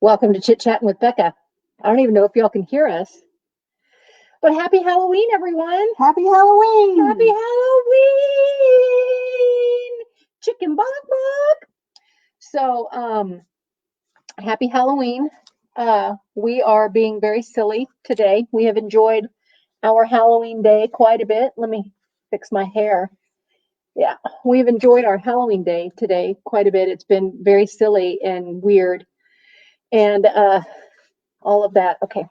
Welcome to Chit Chatting with Becca. I don't even know if y'all can hear us, but happy Halloween, everyone. Happy Halloween. Happy Halloween. Chicken bok bok. So, happy Halloween. We are being very silly today. We have enjoyed our Halloween day quite a bit. Let me fix my hair. Yeah, we've enjoyed our Halloween day today quite a bit. It's been very silly and weird. And all of that. Okay.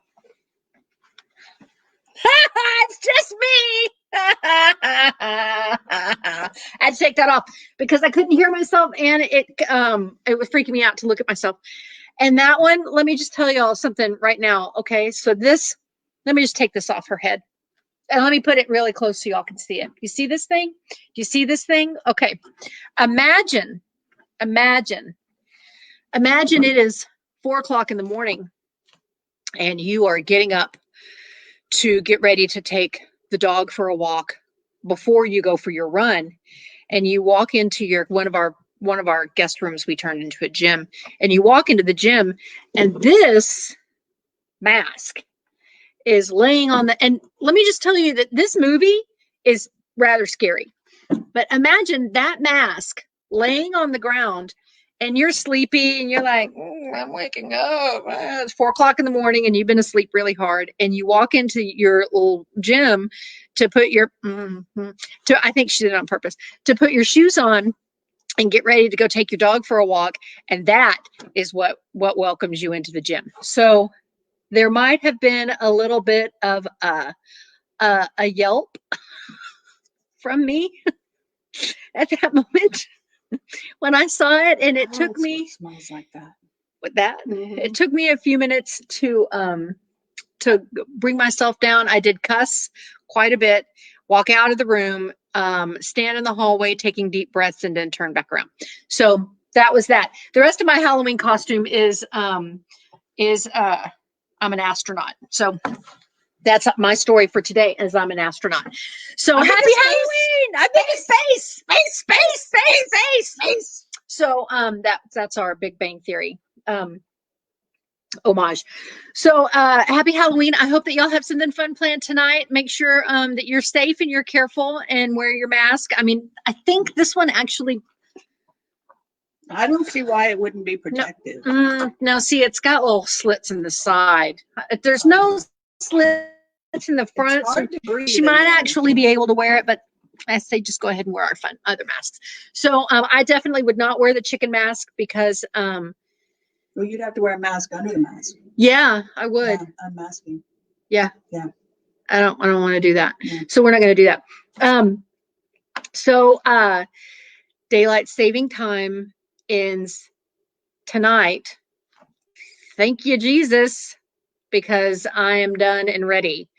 It's just me. I had to take that off because I couldn't hear myself, and it was freaking me out to look at myself. And that one, let me just tell y'all something right now. Okay, so this, let me just take this off her head, and let me put it really close so y'all can see it. You see this thing? Do you see this thing? Okay, imagine it is 4 o'clock in the morning, and you are getting up to get ready to take the dog for a walk before you go for your run, and you walk into your one of our guest rooms we turned into a gym, and you walk into the gym, and this mask is laying on the, and let me just tell you that this movie is rather scary, but imagine that mask laying on the ground, and you're sleepy, and you're like, I'm waking up. It's 4 o'clock in the morning, and you've been asleep really hard, and you walk into your little gym to put your, I think she did it on purpose, to put your shoes on and get ready to go take your dog for a walk, and that is what welcomes you into the gym. So there might have been a little bit of a yelp from me at that moment when I saw it, and it took me. It smells like that. With that, it took me a few minutes to bring myself down. I did cuss quite a bit, walk out of the room, stand in the hallway, taking deep breaths, and then turn back around. So that was that. The rest of my Halloween costume is I'm an astronaut. So that's my story for today, as I'm an astronaut. So happy Halloween! I'm big as space. So that's our Big Bang Theory homage. So happy Halloween. I hope that y'all have something fun planned tonight. Make sure that you're safe and you're careful and wear your mask. I mean, I think this one actually, I don't see why it wouldn't be protective. No, see, it's got little slits in the side. There's no slits in the front. It's hard to breathe she might actually be able to wear it, but I say just go ahead and wear our fun other masks. So I definitely would not wear the chicken mask because well, you'd have to wear a mask under the mask. Yeah, I would. Yeah, unmasking. Yeah. Yeah. I don't want to do that. Yeah. So we're not going to do that. So daylight saving time ends tonight. Thank you, Jesus, because I am done and ready.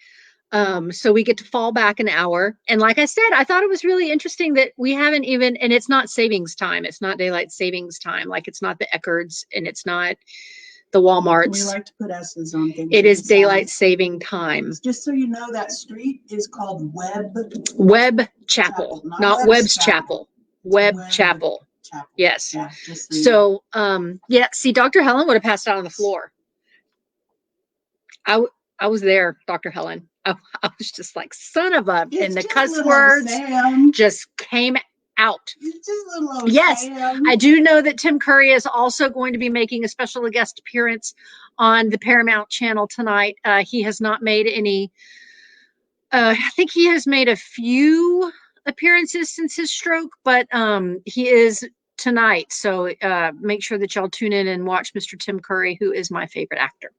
So we get to fall back an hour. And like I said, I thought it was really interesting that we haven't even, and it's not savings time. It's not daylight savings time. Like it's not the Eckards and it's not the Walmarts. We like to put S's on things. It is daylight saving time. Just so you know, that street is called Webb Chapel, not Webb's Chapel. Webb Chapel. Yes. Yeah, so yeah, see, Dr. Helen would have passed out on the floor. I was there, Dr. Helen. I was just like, son of a, and the cuss words just came out. It's just a little yes, Sam. I do know that Tim Curry is also going to be making a special guest appearance on the Paramount channel tonight. He has not made any, I think he has made a few appearances since his stroke, but he is tonight. So make sure that y'all tune in and watch Mr. Tim Curry, who is my favorite actor.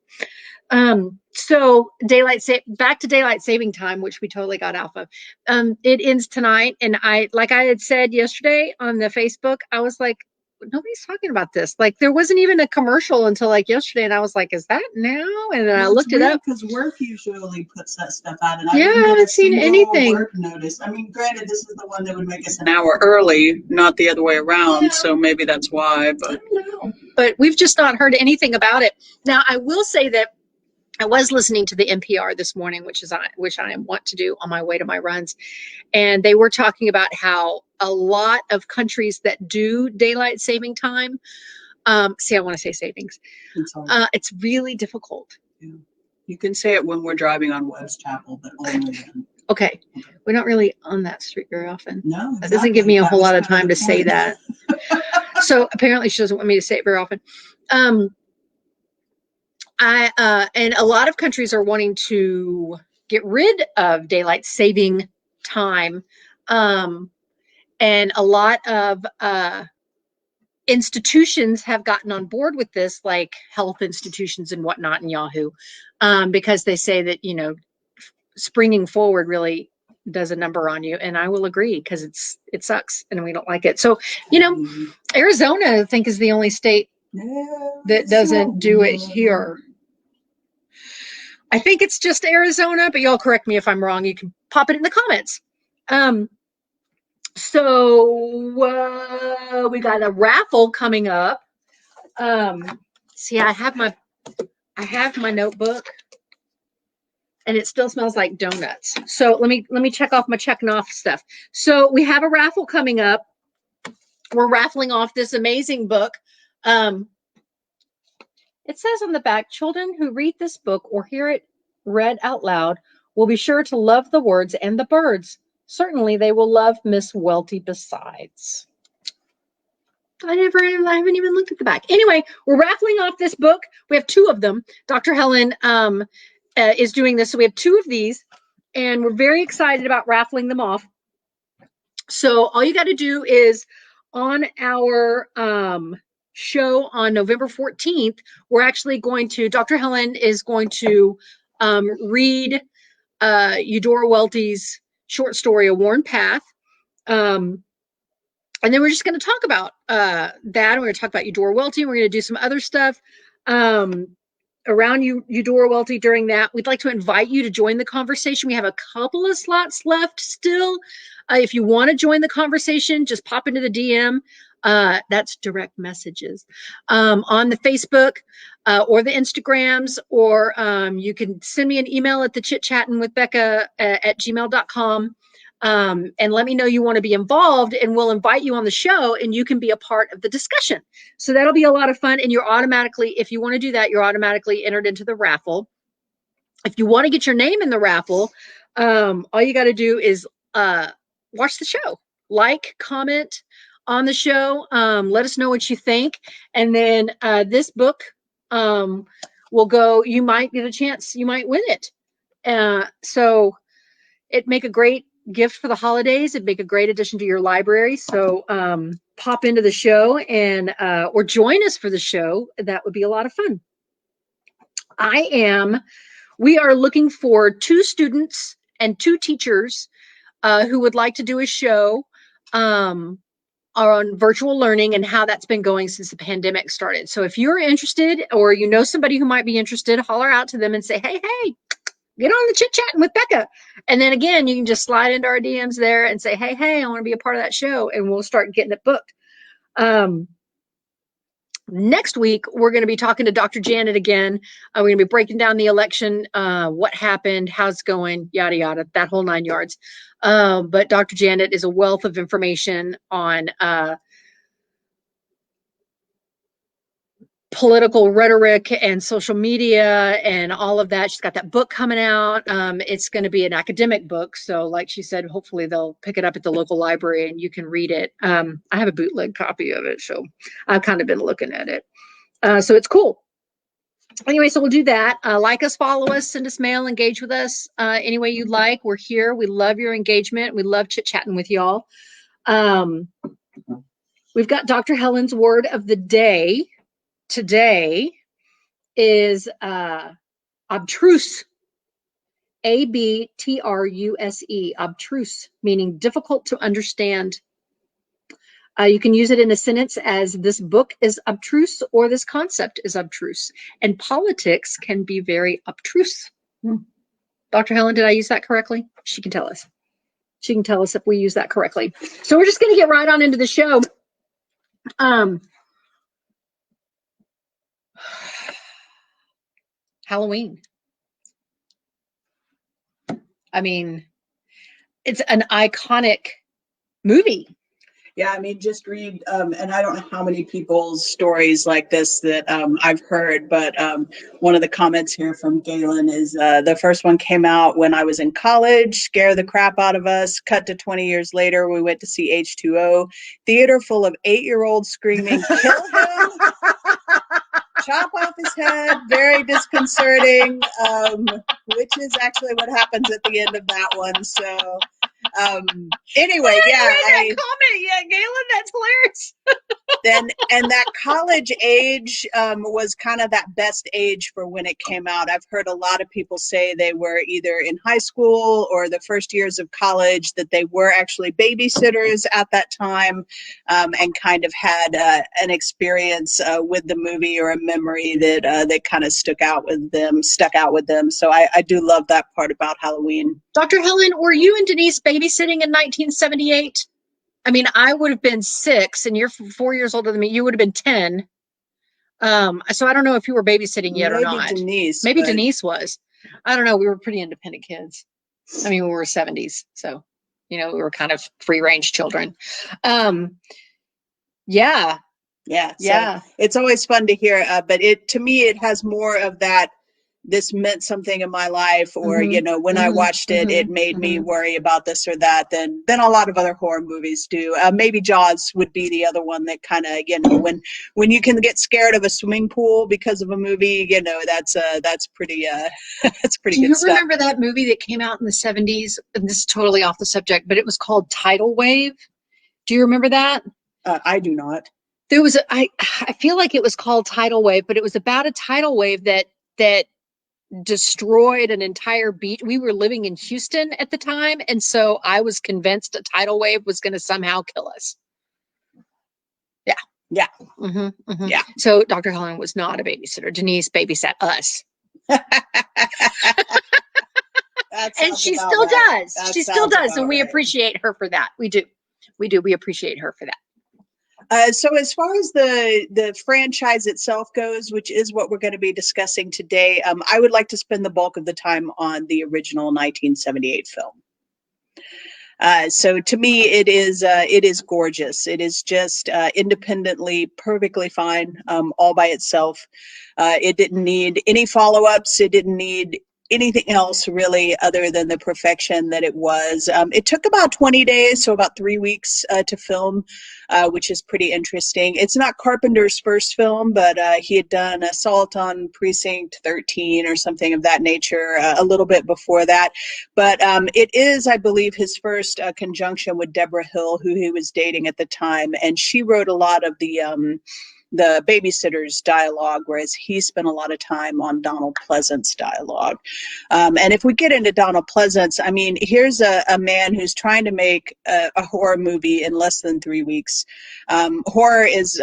So back to daylight saving time, which we totally got off of. It ends tonight, and like I had said yesterday on the Facebook, I was like, nobody's talking about this. Like there wasn't even a commercial until like yesterday, and I was like, is that now? And then I looked it up because work usually puts that stuff out, and I haven't seen anything. Work notice. I mean, granted, this is the one that would make us an hour early, not the other way around. Yeah. So maybe that's why. But I don't know. But we've just not heard anything about it. Now I will say that I was listening to the NPR this morning, which I want to do on my way to my runs. And they were talking about how a lot of countries that do daylight saving time See, I want to say savings. It's hard. It's really difficult. Yeah. You can say it when we're driving on West Chapel, but only then. Okay. We're not really on that street very often. No, exactly. That doesn't give me a whole lot of time to say that. So apparently she doesn't want me to say it very often. And a lot of countries are wanting to get rid of daylight saving time. And a lot of institutions have gotten on board with this, like health institutions and whatnot in Yahoo, because they say that, springing forward really does a number on you. And I will agree, because it sucks and we don't like it. So, Arizona, I think, is the only state that doesn't do it here. I think it's just Arizona, but y'all correct me if I'm wrong. You can pop it in the comments. So we got a raffle coming up. See, I have my notebook, and it still smells like donuts. So let me check off my checking off stuff. So we have a raffle coming up. We're raffling off this amazing book. It says on the back, children who read this book or hear it read out loud will be sure to love the words and the birds. Certainly, they will love Miss Welty besides. I haven't even looked at the back. Anyway, we're raffling off this book. We have 2 of them. Dr. Helen is doing this. So we have 2 of these, and we're very excited about raffling them off. So all you got to do is on our show on November 14th, we're actually going to, Dr. Helen is going to read Eudora Welty's short story, A Worn Path. And then we're just going to talk about that. And we're going to talk about Eudora Welty. We're going to do some other stuff around Eudora Welty during that. We'd like to invite you to join the conversation. We have a couple of slots left still. If you want to join the conversation, just pop into the DM. That's direct messages on the Facebook or the Instagrams, or you can send me an email at the Chitchattin with Becca at gmail.com. And let me know you want to be involved, and we'll invite you on the show, and you can be a part of the discussion. So that'll be a lot of fun. And you're automatically, if you want to do that, you're automatically entered into the raffle. If you want to get your name in the raffle, all you got to do is watch the show, like, comment on the show, let us know what you think. And then this book will go, you might get a chance, you might win it. So it'd make a great gift for the holidays. It'd make a great addition to your library. So pop into the show and or join us for the show. That would be a lot of fun. We are looking for 2 students and 2 teachers who would like to do a show on virtual learning and how that's been going since the pandemic started. So if you're interested, or you know somebody who might be interested, holler out to them and say, hey, get on the Chit-Chattin with Becca. And then again, you can just slide into our DMs there and say, hey, I want to be a part of that show, and we'll start getting it booked. Next week, we're going to be talking to Dr. Janet again. We're going to be breaking down the election, what happened, how's it going, yada, yada, that whole 9 yards. But Dr. Janet is a wealth of information on political rhetoric and social media and all of that. She's got that book coming out. It's going to be an academic book. So like she said, hopefully they'll pick it up at the local library and you can read it. I have a bootleg copy of it, so I've kind of been looking at it. So it's cool. Anyway, so we'll do that. Like us, follow us, send us mail, engage with us any way you'd like. We're here. We love your engagement. We love chit-chatting with y'all. We've got Dr. Helen's word of the day. Today is obtruse, A-B-T-R-U-S-E, obtruse, meaning difficult to understand. You can use it in a sentence as this book is obtruse or this concept is obtruse. And politics can be very obtruse. Dr. Helen, did I use that correctly? She can tell us. She can tell us if we use that correctly. So we're just going to get right on into the show. Halloween. I mean, it's an iconic movie. Yeah, I mean, just read, and I don't know how many people's stories like this that I've heard, but one of the comments here from Galen is the first one came out when I was in college, scared the crap out of us. Cut to 20 years later, we went to see H2O, theater full of 8-year-olds screaming, kill him, chop off his head, very disconcerting, which is actually what happens at the end of that one. So anyway, yeah, that comment yet, Galen. That's hilarious. and that college age was kind of that best age for when it came out. I've heard a lot of people say they were either in high school or the first years of college, that they were actually babysitters at that time, and kind of had an experience with the movie or a memory that kind of stuck out with them. So I do love that part about Halloween. Dr. Helen, were you and Denise babysitting in 1978? I mean, I would have been 6, and you're 4 years older than me. You would have been 10. So I don't know if you were babysitting yet or not. Maybe Denise was. I don't know. We were pretty independent kids. I mean, we were 70s, so we were kind of free range children. Yeah. So it's always fun to hear, but to me, it has more of that. This meant something in my life, or when I watched it, it made me worry about this or that than a lot of other horror movies do. Maybe Jaws would be the other one that kind of when you can get scared of a swimming pool because of a movie, that's pretty that's pretty good stuff. Do you remember that movie that came out in the 70s? And this is totally off the subject, but it was called Tidal Wave. Do you remember that? I do not. There was I feel like it was called Tidal Wave, but it was about a tidal wave that destroyed an entire beach. We were living in Houston at the time, and so I was convinced a tidal wave was going to somehow kill us. Yeah. Yeah. So Dr. Helen was not a babysitter. Denise babysat us. And she still does. She still does, and we appreciate her for that. We do. We appreciate her for that. So as far as the franchise itself goes, which is what we're going to be discussing today, I would like to spend the bulk of the time on the original 1978 film. So to me, it is gorgeous. It is just independently perfectly fine, all by itself. It didn't need any follow-ups. It didn't need anything else really other than the perfection that it was. It took about 20 days, so about 3 weeks to film, which is pretty interesting. It's not Carpenter's first film, but he had done Assault on Precinct 13 or something of that nature a little bit before that. But it is, I believe, his first conjunction with Deborah Hill, who he was dating at the time, and she wrote a lot of the babysitter's dialogue, whereas he spent a lot of time on Donald Pleasant's dialogue. And if we get into Donald Pleasant's, I mean, here's a man who's trying to make a horror movie in less than 3 weeks. Horror is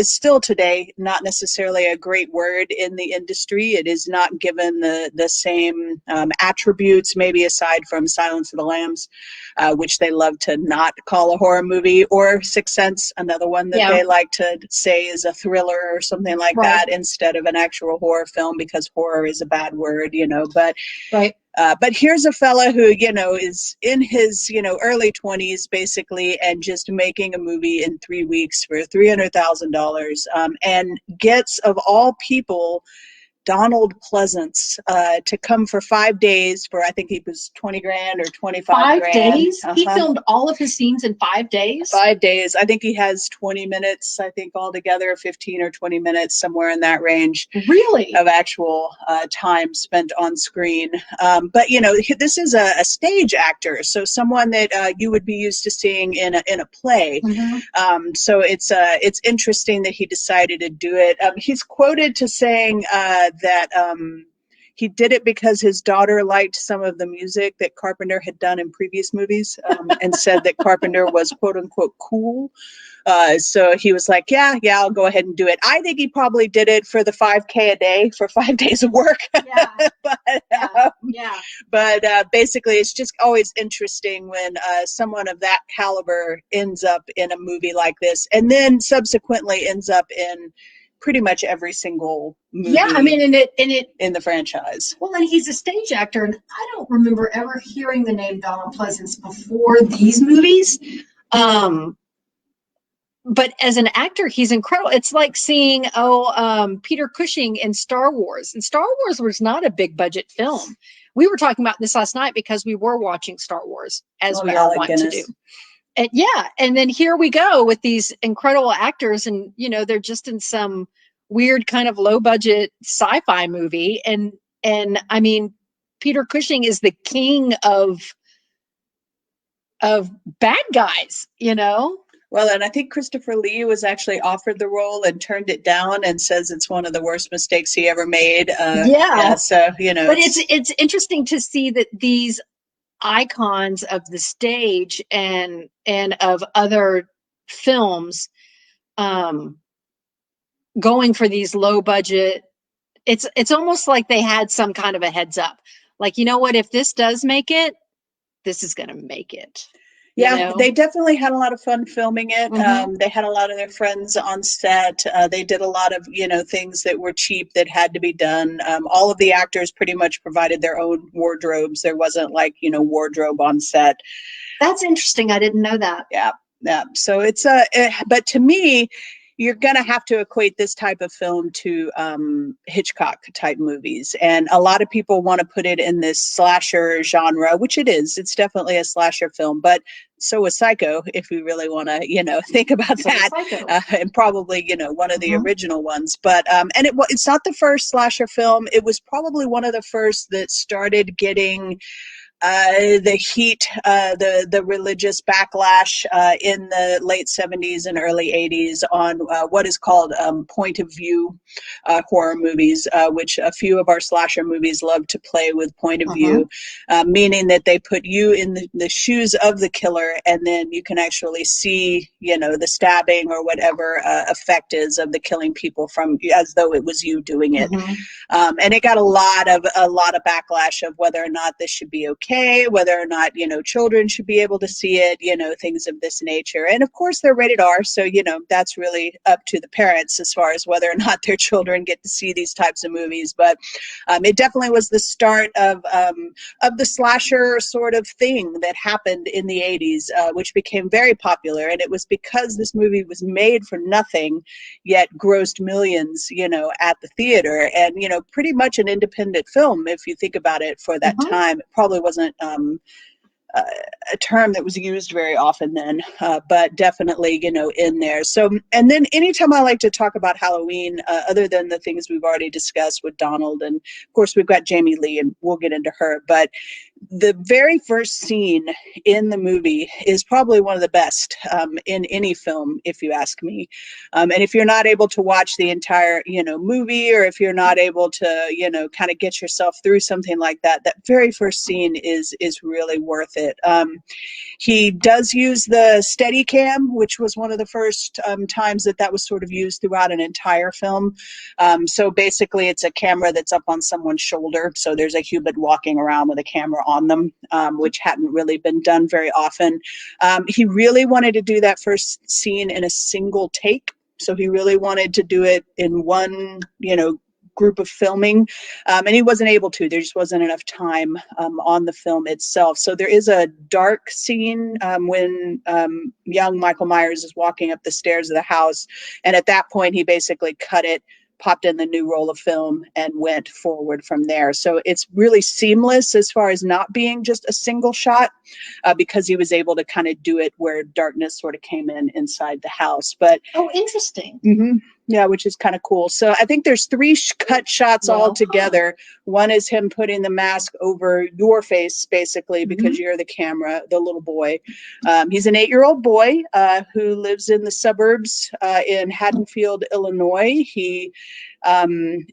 still today not necessarily a great word in the industry. It is not given the same attributes, maybe aside from Silence of the Lambs, which they love to not call a horror movie, or Sixth Sense, another one that they like to say is a thriller or something like that instead of an actual horror film, because horror is a bad word, but here's a fella who is in his early 20s basically, and just making a movie in 3 weeks for $300,000, and gets, of all people, Donald Pleasance to come for 5 days for, I think he was 20 grand or 25 grand. 5 days? He filmed all of his scenes in 5 days? 5 days. I think he has 20 minutes, I think altogether, 15 or 20 minutes, somewhere in that range. Really? Of actual time spent on screen. But, this is a stage actor, so someone that you would be used to seeing in a play. So it's interesting that he decided to do it. He's quoted to saying that he did it because his daughter liked some of the music that Carpenter had done in previous movies, and said that Carpenter was quote unquote cool. So he was like, yeah, I'll go ahead and do it. I think he probably did it for the $5,000 a day for 5 days of work. But basically, it's just always interesting when someone of that caliber ends up in a movie like this, and then subsequently ends up in pretty much every single movie. Yeah, I mean, in the franchise. Well, and he's a stage actor, and I don't remember ever hearing the name Donald Pleasance before these movies. but as an actor, he's incredible. It's like seeing Peter Cushing in Star Wars. And Star Wars was not a big budget film. We were talking about this last night because we were watching Star Wars, as we are Alec wont to do. Guinness. And yeah, and then here we go with these incredible actors, and they're just in some weird kind of low budget sci-fi movie, and I mean, Peter Cushing is the king of bad guys, Well, and I think Christopher Lee was actually offered the role and turned it down and says it's one of the worst mistakes he ever made. Yeah. So, But it's interesting to see that these icons of the stage and of other films going for these low budget, it's almost like they had some kind of a heads up. Like, you know what, if this does make it, this is going to make it. Yeah, they definitely had a lot of fun filming it. Mm-hmm. They had a lot of their friends on set. They did a lot of, things that were cheap that had to be done. All of the actors pretty much provided their own wardrobes. There wasn't like, wardrobe on set. That's interesting. I didn't know that. Yeah. Yeah. So it's but to me, you're going to have to equate this type of film to Hitchcock type movies. And a lot of people want to put it in this slasher genre, which it is. It's definitely a slasher film, but so was Psycho, if we really want to, think about that. And probably, one of the original ones. But, and it's not the first slasher film. It was probably one of the first that started getting the heat, the religious backlash in the late 70s and early 80s on what is called point of view horror movies, which a few of our slasher movies love to play with point of view, meaning that they put you in the shoes of the killer, and then you can actually see, the stabbing or whatever effect is of the killing people from as though it was you doing it. And it got a lot of backlash of whether or not this should be okay, whether or not, children should be able to see it, things of this nature. And of course they're rated R. So, that's really up to the parents as far as whether or not their children get to see these types of movies. But it definitely was the start of the slasher sort of thing that happened in the 80s, which became very popular. And it was because this movie was made for nothing, yet grossed millions, at the theater. And, pretty much an independent film, if you think about it, for that time. It probably wasn't a term that was used very often then, but definitely, in there. So, and then anytime I like to talk about Halloween, other than the things we've already discussed with Donald, and of course we've got Jamie Lee, and we'll get into her, but the very first scene in the movie is probably one of the best in any film, if you ask me. And if you're not able to watch the entire, movie, or if you're not able to, kind of get yourself through something like that, that very first scene is really worth it. He does use the Steadicam, which was one of the first times that was sort of used throughout an entire film. So basically, it's a camera that's up on someone's shoulder. So there's a human walking around with a camera on them, which hadn't really been done very often. He really wanted to do that first scene in a single take. So he really wanted to do it in one, group of filming, and he wasn't able to. There just wasn't enough time on the film itself. So there is a dark scene when young Michael Myers is walking up the stairs of the house, and at that point he basically cut it, popped in the new roll of film, and went forward from there. So it's really seamless as far as not being just a single shot, because he was able to kind of do it where darkness sort of came in inside the house. But interesting. Yeah, which is kind of cool. So I think there's 3 cut shots all together. One is him putting the mask over your face, basically, because you're the camera, the little boy. He's an 8-year-old boy who lives in the suburbs in Haddonfield, Illinois. He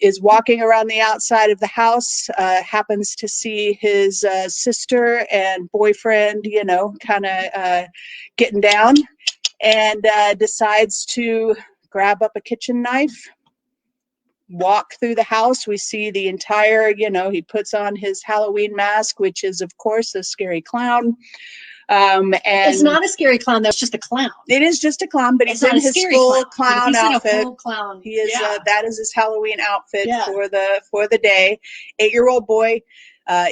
is walking around the outside of the house, happens to see his sister and boyfriend, kind of getting down, and decides to grab up a kitchen knife, walk through the house. We see the entire, he puts on his Halloween mask, which is, of course, a scary clown. And it's not a scary clown, though. It's just a clown. It is just a clown, but he's in his full clown outfit. In a full clown. He is. That is his Halloween outfit for the day. 8-year-old boy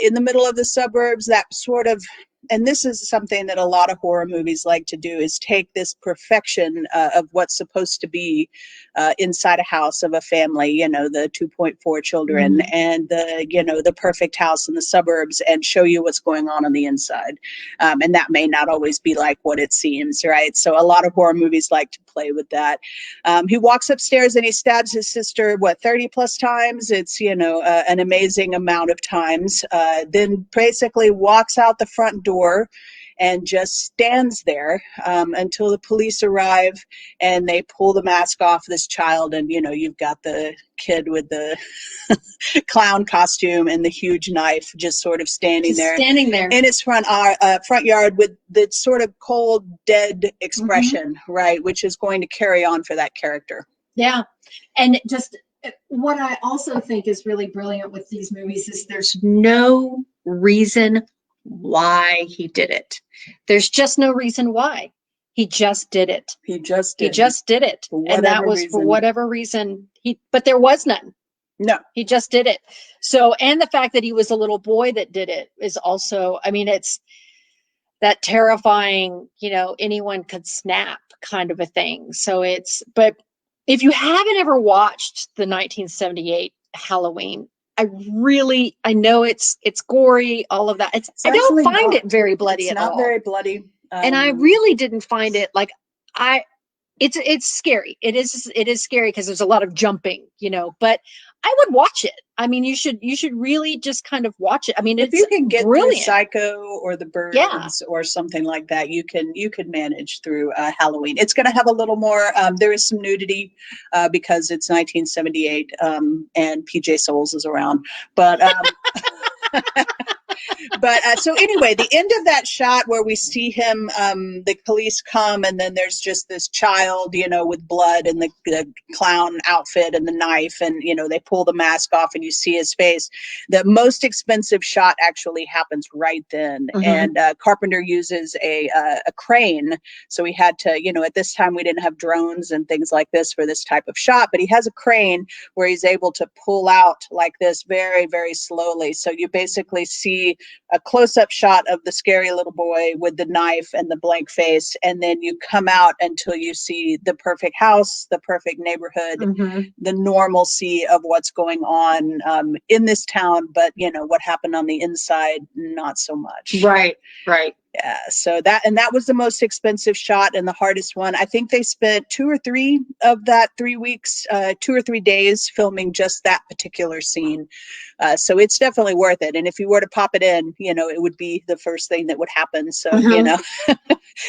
in the middle of the suburbs. That sort of and this is something that a lot of horror movies like to do, is take this perfection of what's supposed to be inside a house of a family, you know, the 2.4 children and the, you know, the perfect house in the suburbs, and show you what's going on the inside. And that may not always be like what it seems, right? So a lot of horror movies like to play with that. He walks upstairs and he stabs his sister, what, 30 plus times? It's, you know, an amazing amount of times. Then basically walks out the front door and just stands there until the police arrive and they pull the mask off this child. And, you know, you've got the kid with the clown costume and the huge knife just sort of standing there in his front yard with the sort of cold, dead expression, right, which is going to carry on for that character. Yeah. And just what I also think is really brilliant with these movies is there's no reason why he did it. There's just no reason why. He just did it. He just did it. And that was reason. For whatever reason. But there was none. No. He just did it. So, and the fact that he was a little boy that did it is also, I mean, it's that terrifying, you know, anyone could snap kind of a thing. So but if you haven't ever watched the 1978 Halloween, I know it's gory, all of that. I don't find it very bloody at all. It's not very bloody. And I really didn't find it like it's scary. It is scary because there's a lot of jumping, you know, but I would watch it. I mean, you should really just kind of watch it. I mean, if you can get brilliant. Through Psycho or The Birds or something like that, you can manage through Halloween. It's going to have a little more. There is some nudity because it's 1978 and PJ Souls is around, but. But so anyway, the end of that shot where we see him, the police come, and then there's just this child, you know, with blood and the clown outfit and the knife, and, you know, they pull the mask off and you see his face. The most expensive shot actually happens right then. And Carpenter uses a crane. So he had to, you know, at this time we didn't have drones and things like this for this type of shot, but he has a crane where he's able to pull out like this very, very slowly. So you basically see a close-up shot of the scary little boy with the knife and the blank face, and then you come out until you see the perfect house, the perfect neighborhood, the normalcy of what's going on in this town, but, you know, what happened on the inside, not so much. Right. Yeah, so that was the most expensive shot and the hardest one. I think they spent 2 or 3 of that 3 weeks, 2 or 3 days filming just that particular scene. So it's definitely worth it. And if you were to pop it in, you know, it would be the first thing that would happen. So, you know,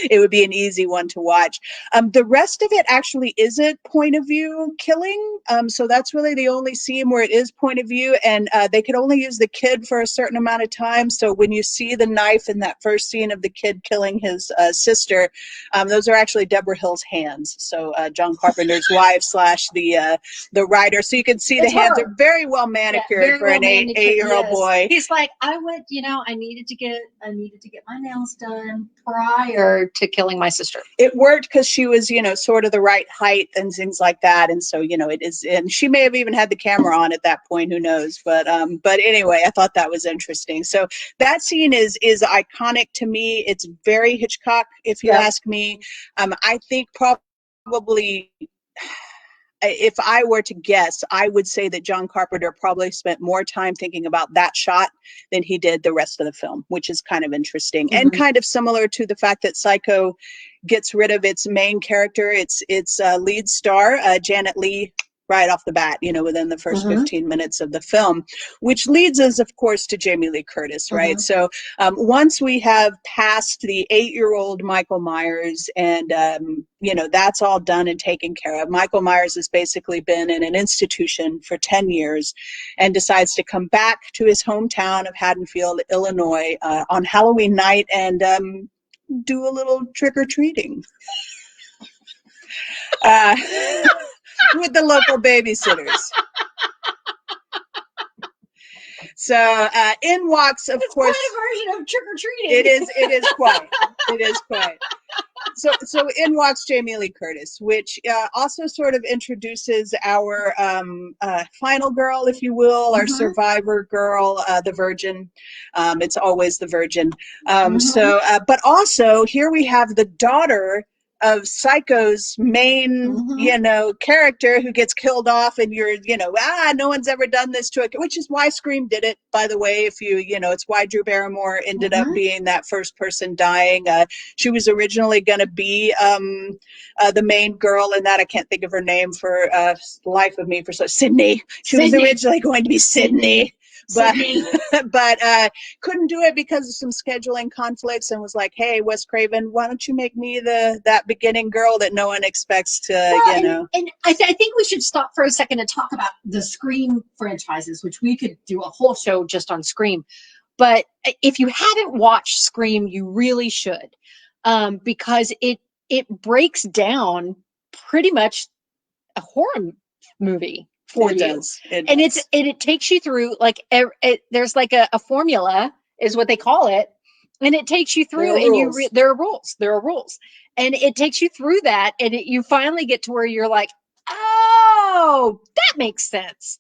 it would be an easy one to watch. The rest of it actually isn't point of view killing. So that's really the only scene where it is point of view, and they could only use the kid for a certain amount of time. So when you see the knife in that first scene of the kid killing his sister, those are actually Deborah Hill's hands. So John Carpenter's wife / the writer. So you can see the hands are very well manicured for an 8-year-old boy. He's like, I needed to get my nails done prior to killing my sister. It worked because she was, you know, sort of the right height and things like that. And so, you know, it is, and she may have even had the camera on at that point, who knows? But anyway, I thought that was interesting. So that scene is iconic to me. It's very Hitchcock, if you ask me. I think probably, if I were to guess, I would say that John Carpenter probably spent more time thinking about that shot than he did the rest of the film, which is kind of interesting and kind of similar to the fact that Psycho gets rid of its main character, its lead star, Janet Leigh, right off the bat, you know, within the first 15 minutes of the film, which leads us, of course, to Jamie Lee Curtis, right? So once we have passed the 8-year-old Michael Myers and, you know, that's all done and taken care of. Michael Myers has basically been in an institution for 10 years and decides to come back to his hometown of Haddonfield, Illinois, on Halloween night and do a little trick-or-treating. With the local babysitters. So in walks, of it's course. quite a version of trick or treating. It is. It is quite. It is quite. So in walks Jamie Lee Curtis, which also sort of introduces our final girl, if you will, our survivor girl, the virgin. It's always the virgin. But also here we have the daughter of Psycho's main, character who gets killed off, and you're, no one's ever done this to it, which is why Scream did it, by the way. If it's why Drew Barrymore ended up being that first person dying. She was originally going to be the main girl in that. I can't think of her name for life of me. Sydney. She was originally going to be Sydney. But couldn't do it because of some scheduling conflicts, and was like, hey, Wes Craven, why don't you make me that beginning girl that no one expects to, And I think we should stop for a second and talk about the Scream franchises, which we could do a whole show just on Scream. But if you haven't watched Scream, you really should, because it breaks down pretty much a horror movie for you. Does. And it takes you through, like, there's like a formula is what they call it, and it takes you through, and there are rules, and it takes you through that, and you finally get to where you're like, oh, that makes sense.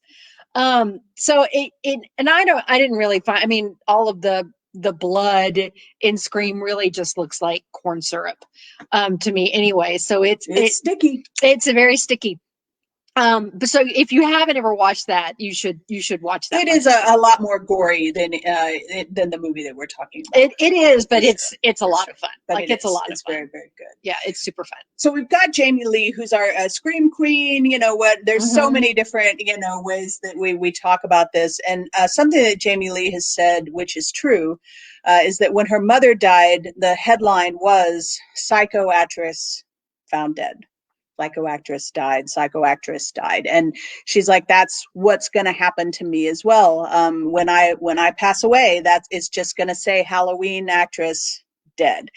So and I didn't really find, I mean, all of the blood in Scream really just looks like corn syrup, to me anyway. So it's sticky. It's very sticky. But so if you haven't ever watched that, you should watch that. It is a lot more gory than the movie that we're talking about. It is, but it's a lot of fun. But it's a lot of fun. It's very, very good. Yeah, it's super fun. So we've got Jamie Lee, who's our Scream queen. There's so many different, ways that we talk about this. And something that Jamie Lee has said, which is true, is that when her mother died, the headline was Psycho Actress Found Dead. Psycho actress died. And she's like, that's what's going to happen to me as well. When I pass away, it's just going to say Halloween actress dead.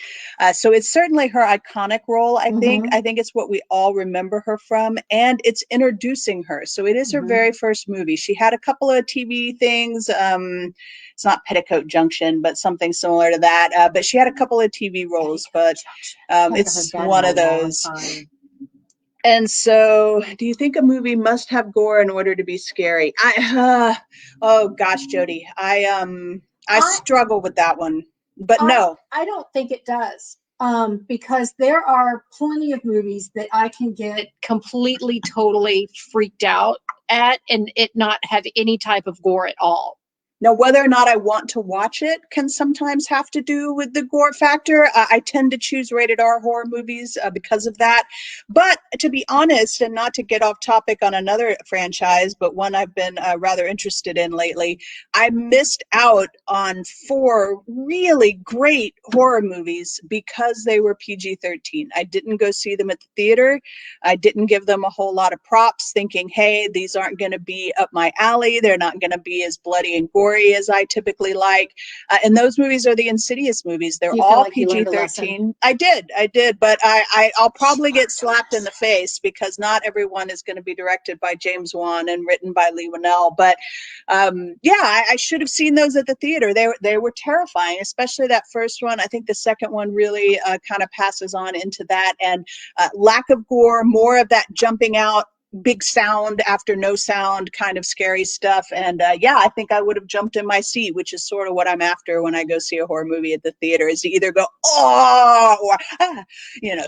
So it's certainly her iconic role. I think it's what we all remember her from, and it's introducing her. So it is her very first movie. She had a couple of TV things. It's not Petticoat Junction, but something similar to that. But she had a couple of TV roles, but it's one of those. And so, do you think a movie must have gore in order to be scary? Oh gosh, Jody, I struggle with that one. But no, I don't think it does. Because there are plenty of movies that I can get completely, totally freaked out at, and it not have any type of gore at all. Now, whether or not I want to watch it can sometimes have to do with the gore factor. I tend to choose rated R horror movies because of that. But to be honest, and not to get off topic on another franchise, but one I've been rather interested in lately, I missed out on 4 really great horror movies because they were PG-13. I didn't go see them at the theater. I didn't give them a whole lot of props, thinking, hey, these aren't going to be up my alley. They're not going to be as bloody and gory as I typically like. And those movies are the Insidious movies. They're all like PG-13. I did, but I'll probably get slapped in the face because not everyone is going to be directed by James Wan and written by Lee Winnell. But I should have seen those at the theater. They were terrifying, especially that first one. I think the second one really kind of passes on into that, and lack of gore, more of that jumping out, big sound after no sound kind of scary stuff. And I think I would have jumped in my seat, which is sort of what I'm after when I go see a horror movie at the theater, is to either go, oh, or ah,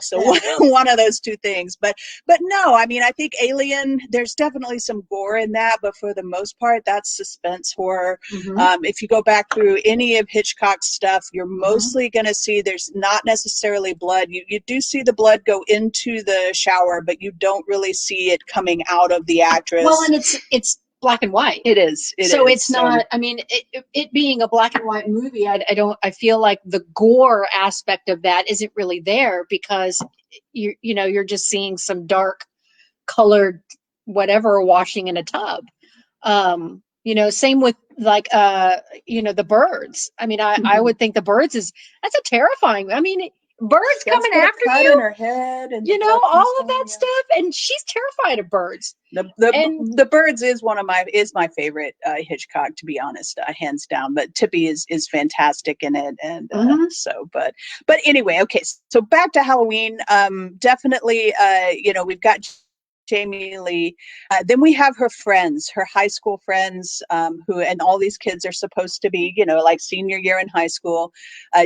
so one of those two things. But no, I mean, I think Alien, there's definitely some gore in that, but for the most part, that's suspense horror. If you go back through any of Hitchcock's stuff, you're mostly going to see there's not necessarily blood. You do see the blood go into the shower, but you don't really see it coming out of the actress. Well, and it's black and white. It is. It's not. I mean, it being a black and white movie, I feel like the gore aspect of that isn't really there, because you're just seeing some dark colored whatever washing in a tub. Same with like the Birds. I mean, I would think the Birds that's a terrifying. I mean, birds coming got a after cut you, in her head, and you know, all of that stuff. And she's terrified of birds. The birds is my favorite Hitchcock, to be honest, hands down. But Tippy is fantastic in it, and but anyway, okay. So back to Halloween. Definitely, we've got Jamie Lee. Then we have her friends, her high school friends, who, and all these kids are supposed to be, like senior year in high school.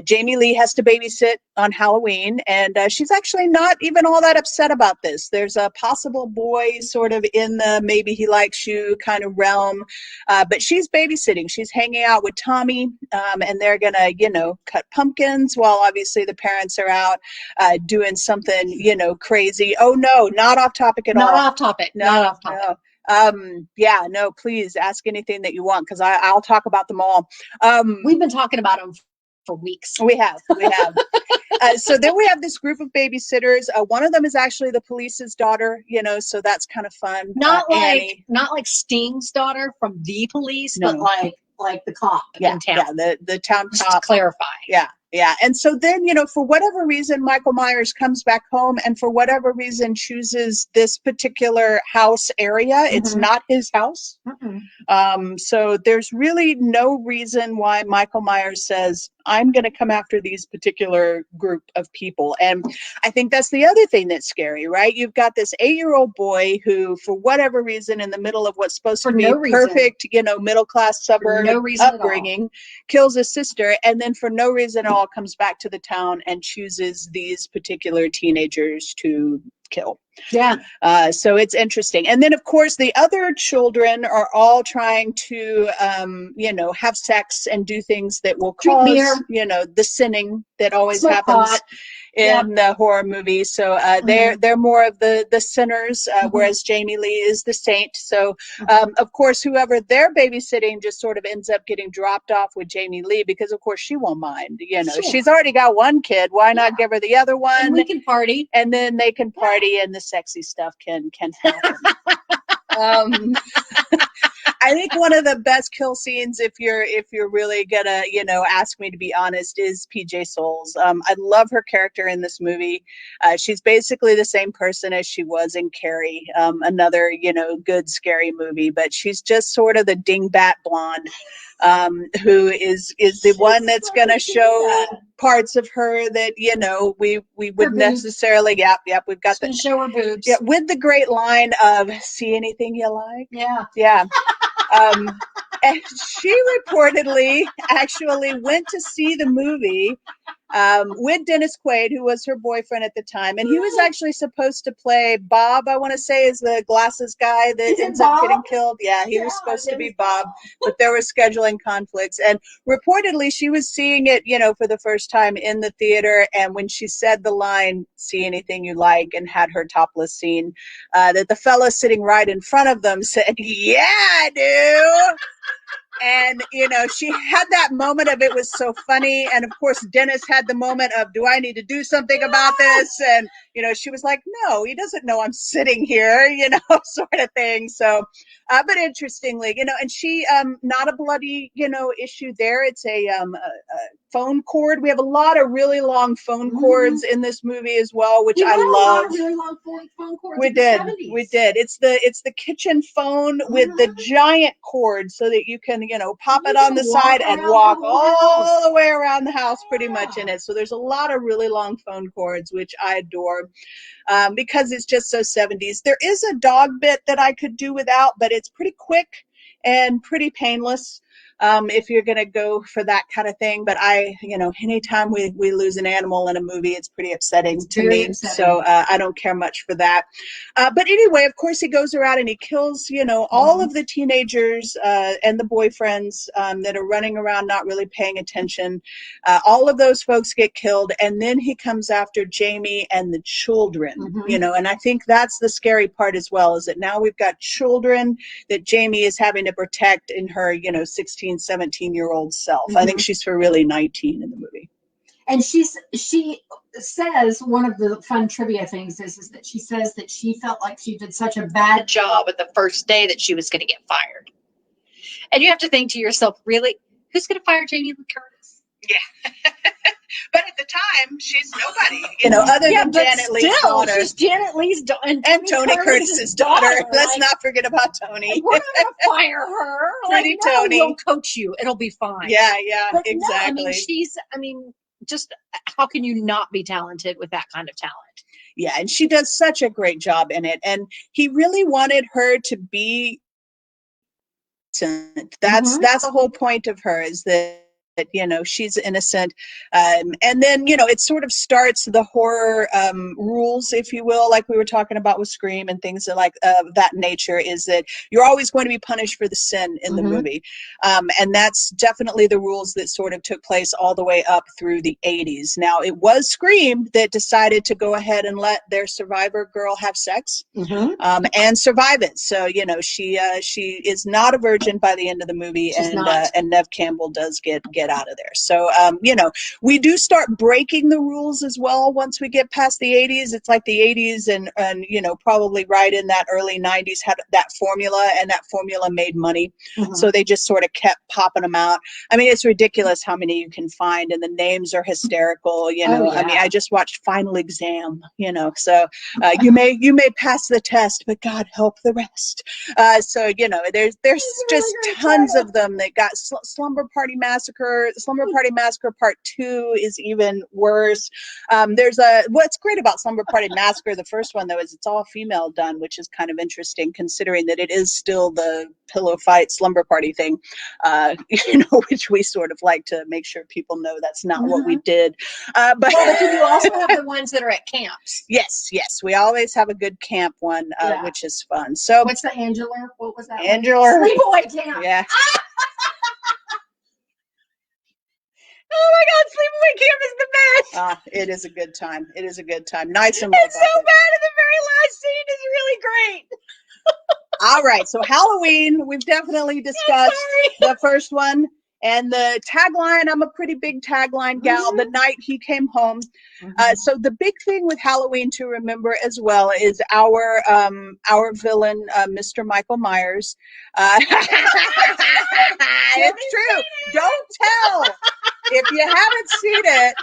Jamie Lee has to babysit on Halloween, and she's actually not even all that upset about this. There's a possible boy sort of in the maybe he likes you kind of realm, but she's babysitting. She's hanging out with Tommy, and they're gonna, cut pumpkins while obviously the parents are out doing something, crazy. Oh no, not off topic at all. Not off topic. No, not off topic. No, please ask anything that you want, because I'll talk about them all. We've been talking about them for weeks. We have. So then we have this group of babysitters. One of them is actually the police's daughter, so that's kind of fun. Not Annie. not like Sting's daughter from The Police, No. but like the cop in town. Yeah, the town Just cop. to clarify. Yeah. And so then, for whatever reason, Michael Myers comes back home, and for whatever reason chooses this particular house area. It's not his house. So there's really no reason why Michael Myers says, I'm going to come after these particular group of people. And I think that's the other thing that's scary, right? You've got this 8-year-old boy who, for whatever reason, in the middle of what's supposed to be perfect, middle-class suburb upbringing, kills his sister, and then for no reason at all comes back to the town and chooses these particular teenagers to kill. Yeah. So it's interesting. And then, of course, the other children are all trying to, have sex and do things that will cause, the sinning that always happens in the horror movies. So they're more of the sinners, whereas Jamie Lee is the saint. So, of course, whoever they're babysitting just sort of ends up getting dropped off with Jamie Lee, because, of course, she won't mind. She's already got one kid. Why not give her the other one? And we can party. And then they can party, and the sexy stuff can happen. I think one of the best kill scenes, if you're really gonna, ask me to be honest, is PJ Souls. I love her character in this movie. She's basically the same person as she was in Carrie, another, good scary movie, but she's just sort of the dingbat blonde, who is the one that's gonna show parts of her that, we wouldn't necessarily. Yep, we've got the show her boobs. Yeah, with the great line of "See anything you like." Yeah. And she reportedly actually went to see the movie with Dennis Quaid, who was her boyfriend at the time, and he was actually supposed to play Bob. I want to say is the glasses guy that ends up getting killed. Yeah, he was supposed to be Bob, but there were scheduling conflicts. And reportedly, she was seeing it, for the first time in the theater. And when she said the line "See anything you like" and had her topless scene, that the fella sitting right in front of them said, "Yeah, I do." And, she had that moment of it was so funny. And of course, Dennis had the moment of, do I need to do something about this? And, she was like, no, he doesn't know I'm sitting here, sort of thing. So, but interestingly, and she, not a bloody, issue there. It's a phone cord. We have a lot of really long phone cords in this movie as well, which I love. A lot of really long phone cords. We did. It's the kitchen phone with the giant cord, so that you can, pop it on the side and walk all the way around the house pretty much in it. So there's a lot of really long phone cords, which I adore, because it's just so 70s. There is a dog bit that I could do without, but it's pretty quick and pretty painless. If you're going to go for that kind of thing. But anytime we lose an animal in a movie, it's pretty upsetting to me. So I don't care much for that. But anyway, of course, he goes around and he kills, all of the teenagers and the boyfriends that are running around not really paying attention. All of those folks get killed. And then he comes after Jamie and the children, and I think that's the scary part as well, is that now we've got children that Jamie is having to protect in her, 16, 17-year-old self. I think she's for really 19 in the movie. And she says, one of the fun trivia things is that she says that she felt like she did such a bad job at the first day that she was going to get fired. And you have to think to yourself, really, who's going to fire Jamie Lee Curtis? Yeah. But at the time, she's nobody, you know, other than Janet Leigh's daughter. She's Janet Leigh's daughter and Tony Curtis's daughter. Let's not forget about Tony. We're not going to fire her. Pretty no, Tony. We'll coach you. It'll be fine. Yeah, but exactly. No, I mean, just how can you not be talented with that kind of talent? Yeah, and she does such a great job in it. And he really wanted her to be innocent. That's the whole point of her, is that, you know, she's innocent. And then, you know, it sort of starts the horror rules, if you will, like we were talking about with Scream and things like that nature, is that you're always going to be punished for the sin in the movie. And that's definitely the rules that sort of took place all the way up through the 80s. Now, it was Scream that decided to go ahead and let their survivor girl have sex and survive it. So, you know, she is not a virgin by the end of the movie. And Neve Campbell does get out of there. So, you know, we do start breaking the rules as well once we get past the 80s. It's like the 80s and you know, probably right in that early 90s had that formula, and that formula made money. So they just sort of kept popping them out. I mean, it's ridiculous how many you can find, and the names are hysterical, you know. I mean, I just watched Final Exam, you know, so you may pass the test, but God help the rest. So, you know, there's just tons of them. They got Slumber Party Massacre. Slumber Party Massacre Part 2 is even worse. What's great about Slumber Party Massacre, the first one though, is it's all female done, which is kind of interesting considering that it is still the pillow fight slumber party thing, you know, which we sort of like to make sure people know that's not what we did. But you also have the ones that are at camps. Yes, we always have a good camp one, which is fun. So what's the Angela? What was that? Angela. Sleepaway Camp. Yeah. Oh my God, Sleepaway Camp is the best. It is a good time. It is a good time. Nice and it's so bad, and the very last scene is really great. All right, so Halloween, we've definitely discussed the first one. And the tagline, I'm a pretty big tagline gal, the night he came home. So the big thing with Halloween to remember as well is our villain, Mr. Michael Myers. It's true. Don't tell. If you haven't seen it,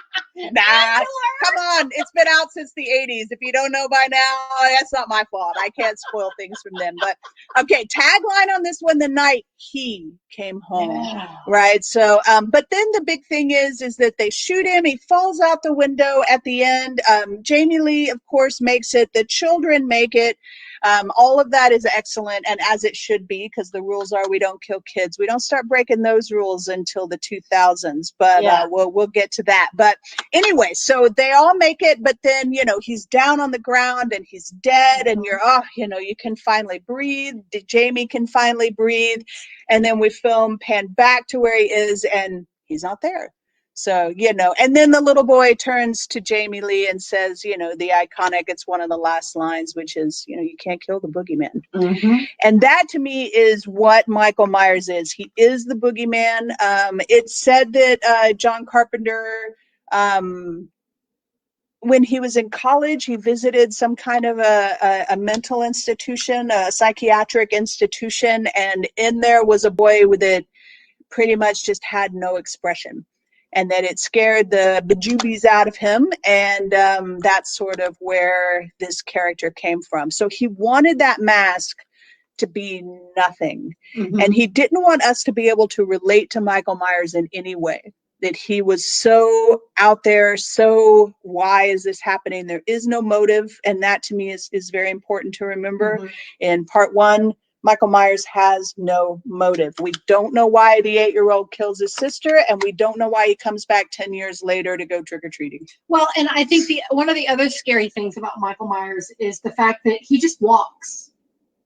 come on. It's been out since the 80s. If you don't know by now, that's not my fault. I can't spoil things from them. But okay, tagline on this one, the night he came home. Right. So, but then the big thing is that they shoot him. He falls out the window at the end. Jamie Lee, of course, makes it. The children make it. All of that is excellent, and as it should be, because the rules are we don't kill kids. We don't start breaking those rules until the 2000s, but we'll get to that. But anyway, so they all make it, but then, you know, he's down on the ground and he's dead, and you're, you know, you can finally breathe. Jamie can finally breathe, and then we pan back to where he is, and he's not there. So, you know, and then the little boy turns to Jamie Lee and says, you know, the iconic, it's one of the last lines, which is, you know, you can't kill the boogeyman. And that to me is what Michael Myers is. He is the boogeyman. It's said that John Carpenter, when he was in college, he visited some kind of a mental institution, a psychiatric institution, and in there was a boy that pretty much just had no expression. And that it scared the bejubies out of him. And that's sort of where this character came from. So he wanted that mask to be nothing. And he didn't want us to be able to relate to Michael Myers in any way. That he was so out there, so why is this happening? There is no motive. And that to me is very important to remember. In part one, Michael Myers has no motive. We don't know why the 8-year-old kills his sister, and we don't know why he comes back 10 years later to go trick-or-treating. Well, and I think one of the other scary things about Michael Myers is the fact that he just walks.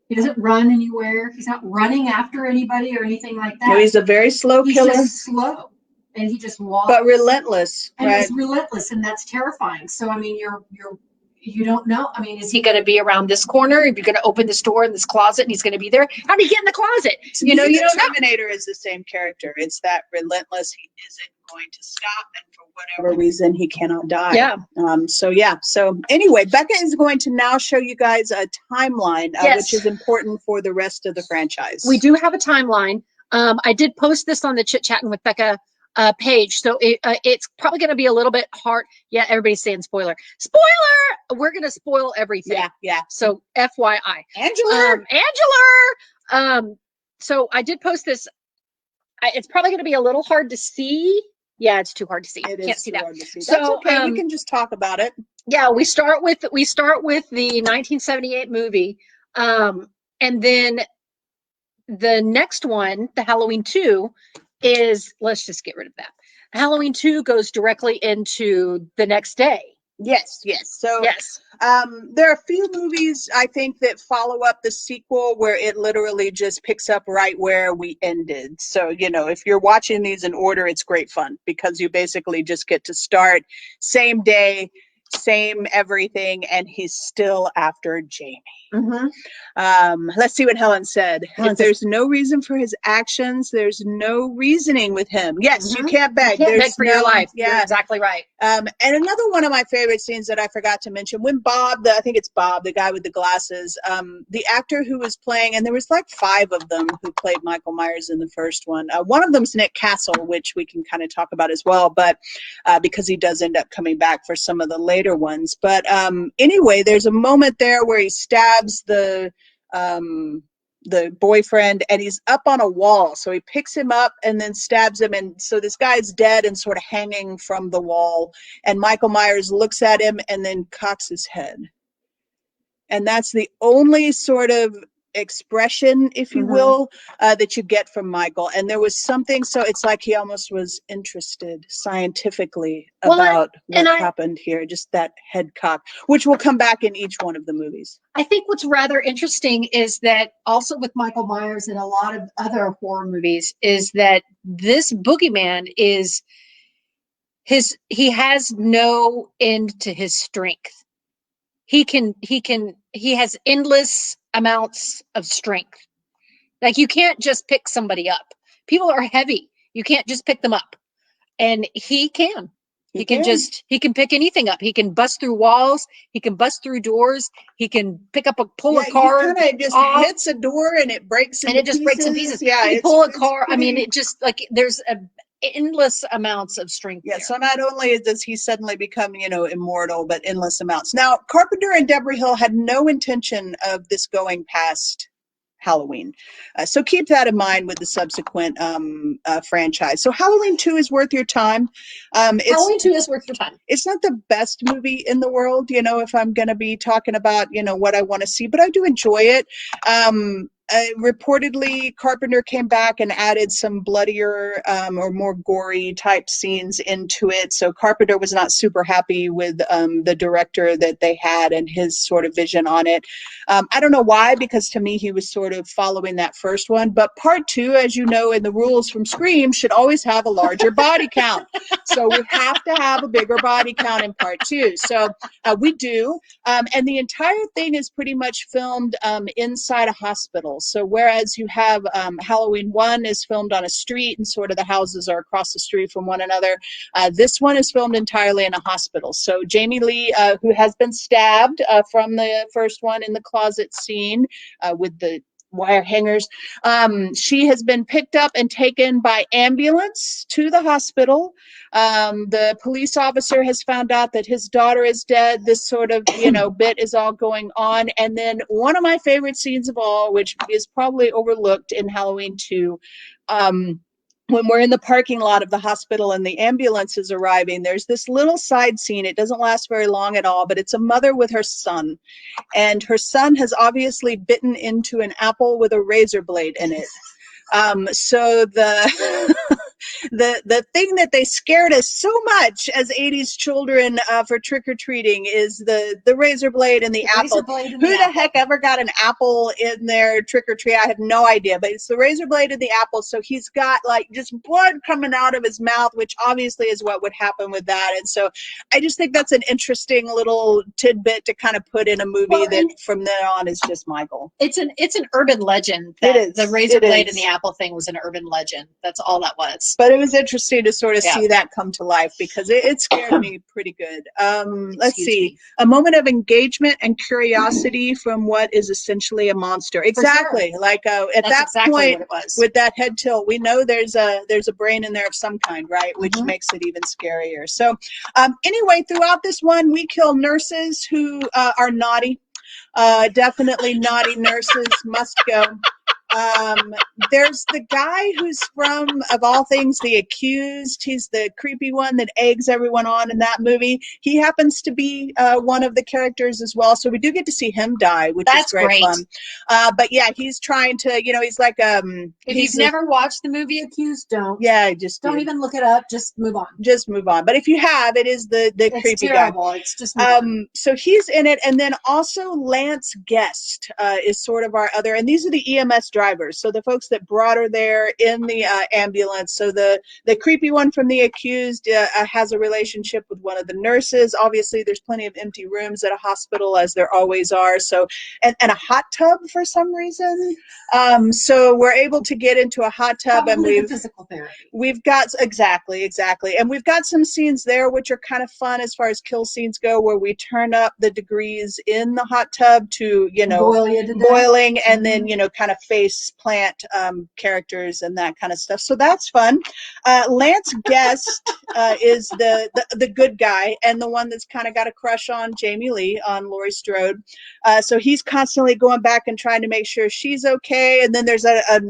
He doesn't run anywhere. He's not running after anybody or anything like that. No, he's a very slow killer. He's just slow, and he just walks. But relentless. And it's relentless, and that's terrifying. So, I mean, you don't know. I mean, is he going to be around this corner? If you're going to open this door in this closet and he's going to be there, how do you get in the closet? You know, you don't know. Terminator is the same character. It's that relentless. He isn't going to stop, and for whatever reason, he cannot die. So anyway, Becca is going to now show you guys a timeline, which is important for the rest of the franchise. We do have a timeline. I did post this on the Chitchattin with Becca page. So it's probably going to be a little bit hard. Yeah, everybody's saying spoiler. Spoiler! We're going to spoil everything. Yeah. So FYI. Angela. So I did post this. It's probably going to be a little hard to see. Yeah, it's too hard to see. Can't see that. Hard to see. So, that's okay. We can just talk about it. Yeah, we start with the 1978 movie, and then the next one, the Halloween 2, is, let's just get rid of that. Halloween 2 goes directly into the next day. Yes. So yes. There are a few movies, I think, that follow up the sequel where it literally just picks up right where we ended. So, if you're watching these in order, it's great fun because you basically just get to start same day, same everything, and he's still after Jamie. Let's see what Helen said. If there's no reason for his actions, there's no reasoning with him. Yes, you can't beg. You can't beg for your life. Yeah, you're exactly right. And another one of my favorite scenes that I forgot to mention, when Bob, I think it's Bob, the guy with the glasses, the actor who was playing, and there was like 5 of them who played Michael Myers in the first one. One of them's Nick Castle, which we can kind of talk about as well, but because he does end up coming back for some of the later ones. But anyway, there's a moment there where he stabs the boyfriend, and he's up on a wall, so he picks him up and then stabs him, and so this guy's dead and sort of hanging from the wall, and Michael Myers looks at him and then cocks his head, and that's the only sort of expression, if you will, that you get from Michael. And there was something, so it's like he almost was interested scientifically about what happened here, just that head cock, which will come back in each one of the movies. I think what's rather interesting is that also with Michael Myers and a lot of other horror movies is that this boogeyman he has no end to his strength. He has endless amounts of strength. Like, you can't just pick somebody up. People are heavy. You can't just pick them up. And he can. He can pick anything up. He can bust through walls. He can bust through doors. He can pull a car. He kind of just hits a door and it breaks in pieces. Yeah, he can pull a car. I mean, it just, like, there's endless amounts of strength. Yeah, so not only does he suddenly become, immortal, but endless amounts. Now, Carpenter and Debra Hill had no intention of this going past Halloween. So keep that in mind with the subsequent franchise. So Halloween 2 is worth your time. Halloween 2 is worth your time. It's not the best movie in the world, if I'm going to be talking about, what I want to see, but I do enjoy it. Reportedly, Carpenter came back and added some bloodier or more gory type scenes into it. So Carpenter was not super happy with the director that they had and his sort of vision on it. I don't know why, because to me, he was sort of following that first one. But part 2, as you know, in the rules from Scream, should always have a larger body count. So we have to have a bigger body count in part 2. So we do. And the entire thing is pretty much filmed inside a hospital. So whereas you have Halloween 1 is filmed on a street and sort of the houses are across the street from one another, this one is filmed entirely in a hospital. So Jamie Lee, who has been stabbed from the first one in the closet scene with the wire hangers, she has been picked up and taken by ambulance to the hospital. The police officer has found out that his daughter is dead. This sort of, bit is all going on. And then one of my favorite scenes of all, which is probably overlooked in Halloween 2, when we're in the parking lot of the hospital and the ambulance is arriving, there's this little side scene. It doesn't last very long at all, but it's a mother with her son. And her son has obviously bitten into an apple with a razor blade in it. So the thing that they scared us so much as 80s children for trick-or-treating is the razor blade and the apple. Who the heck ever got an apple in their trick-or-treat? I have no idea, but it's the razor blade and the apple. So he's got like just blood coming out of his mouth, which obviously is what would happen with that. And so I just think that's an interesting little tidbit to kind of put in a movie that from then on is just Michael. It's an urban legend. That the razor blade and the apple thing was an urban legend. That's all that was. but it was interesting to sort of see that come to life because it scared me pretty good. Let's see. A moment of engagement and curiosity from what is essentially a monster. Exactly. Sure. Like at that's that exactly point, what it was. With that head tilt, we know there's a brain in there of some kind, right? Which makes it even scarier. So anyway, throughout this one, we kill nurses who are naughty. Definitely naughty nurses must go. There's the guy who's from, of all things, The Accused. He's the creepy one that eggs everyone on in that movie. He happens to be one of the characters as well. So we do get to see him die, which is great fun. But yeah, he's trying to, he's like, if you've never watched the movie Accused, don't. Yeah, just don't even look it up. Just move on. Just move on. But if you have, it is the creepy terrible. guy. It's just move on. So he's in it, and then also Lance Guest is sort of our other, and these are the EMS drivers. So the folks that brought her there in the ambulance. So the creepy one from The Accused has a relationship with one of the nurses. Obviously, there's plenty of empty rooms at a hospital, as there always are. So and a hot tub for some reason. So we're able to get into a hot tub. Probably and physical therapy. We've got exactly, and we've got some scenes there which are kind of fun as far as kill scenes go, where we turn up the degrees in the hot tub to boiling, and then kind of face plant characters and that kind of stuff. So that's fun. Lance Guest is the good guy and the one that's kind of got a crush on Jamie Lee, on Laurie Strode. So he's constantly going back and trying to make sure she's okay. And then there's a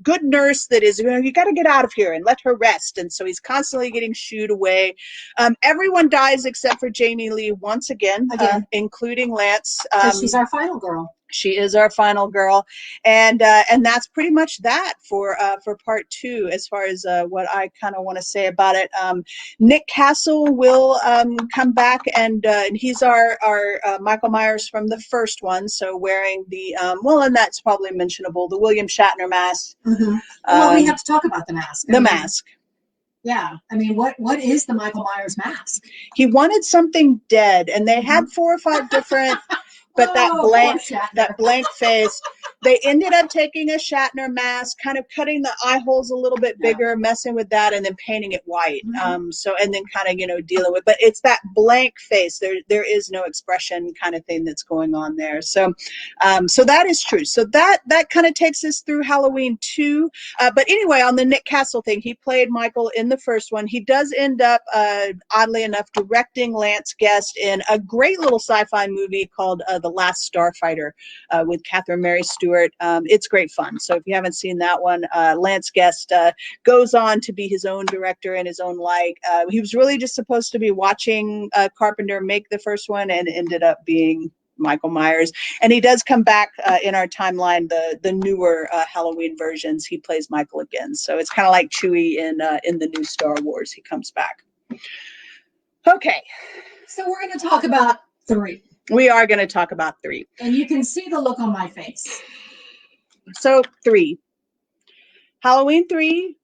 good nurse that is, you got to get out of here and let her rest. And so he's constantly getting shooed away. Everyone dies except for Jamie Lee once again. Including Lance. She's our final girl. She is our final girl, and that's pretty much that for part two. As far as what I kind of want to say about it, Nick Castle will come back, and he's our Michael Myers from the first one. So wearing the and that's probably mentionable, the William Shatner mask. Well, we have to talk about the mask. Mask. Yeah, I mean, what is the Michael Myers mask? He wanted something dead, and they had 4 or 5 different. But that blank face, they ended up taking a Shatner mask, kind of cutting the eye holes a little bit bigger, messing with that, and then painting it white. So and then kind of dealing with, but it's that blank face. There is no expression kind of thing that's going on there. So so that is true. So that kind of takes us through Halloween 2. But anyway, on the Nick Castle thing, he played Michael in the first one. He does end up, oddly enough, directing Lance Guest in a great little sci-fi movie called The Last Starfighter with Catherine Mary Stewart. It's great fun. So if you haven't seen that one, Lance Guest goes on to be his own director in his own like. He was really just supposed to be watching Carpenter make the first one, and ended up being Michael Myers. And he does come back in our timeline, the newer Halloween versions. He plays Michael again. So it's kind of like Chewie in the new Star Wars. He comes back. Okay. So we're going to talk about 3. We are going to talk about 3. And you can see the look on my face. So 3. Halloween 3,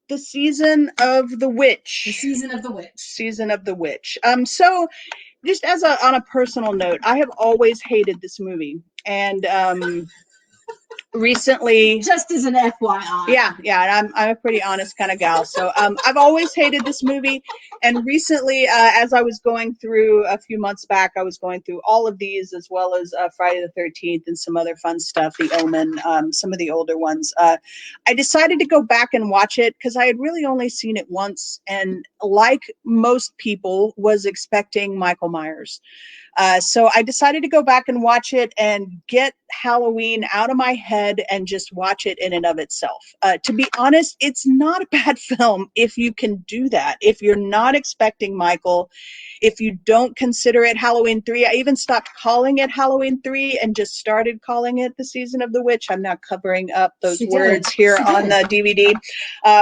the Season of the Witch. The Season of the Witch. Season of the Witch. So just on a personal note, I have always hated this movie. And recently, just as an FYI. Yeah, and I'm a pretty honest kind of gal. So I've always hated this movie, and recently, as I was going through a few months back, I was going through all of these, as well as Friday the 13th and some other fun stuff, The Omen, some of the older ones. I decided to go back and watch it because I had really only seen it once, and like most people, was expecting Michael Myers. So I decided to go back and watch it and get Halloween out of my head and just watch it in and of itself. To be honest, it's not a bad film if you can do that. If you're not expecting Michael, if you don't consider it Halloween 3, I even stopped calling it Halloween 3 and just started calling it The Season of the Witch. I'm not covering up those words here on the DVD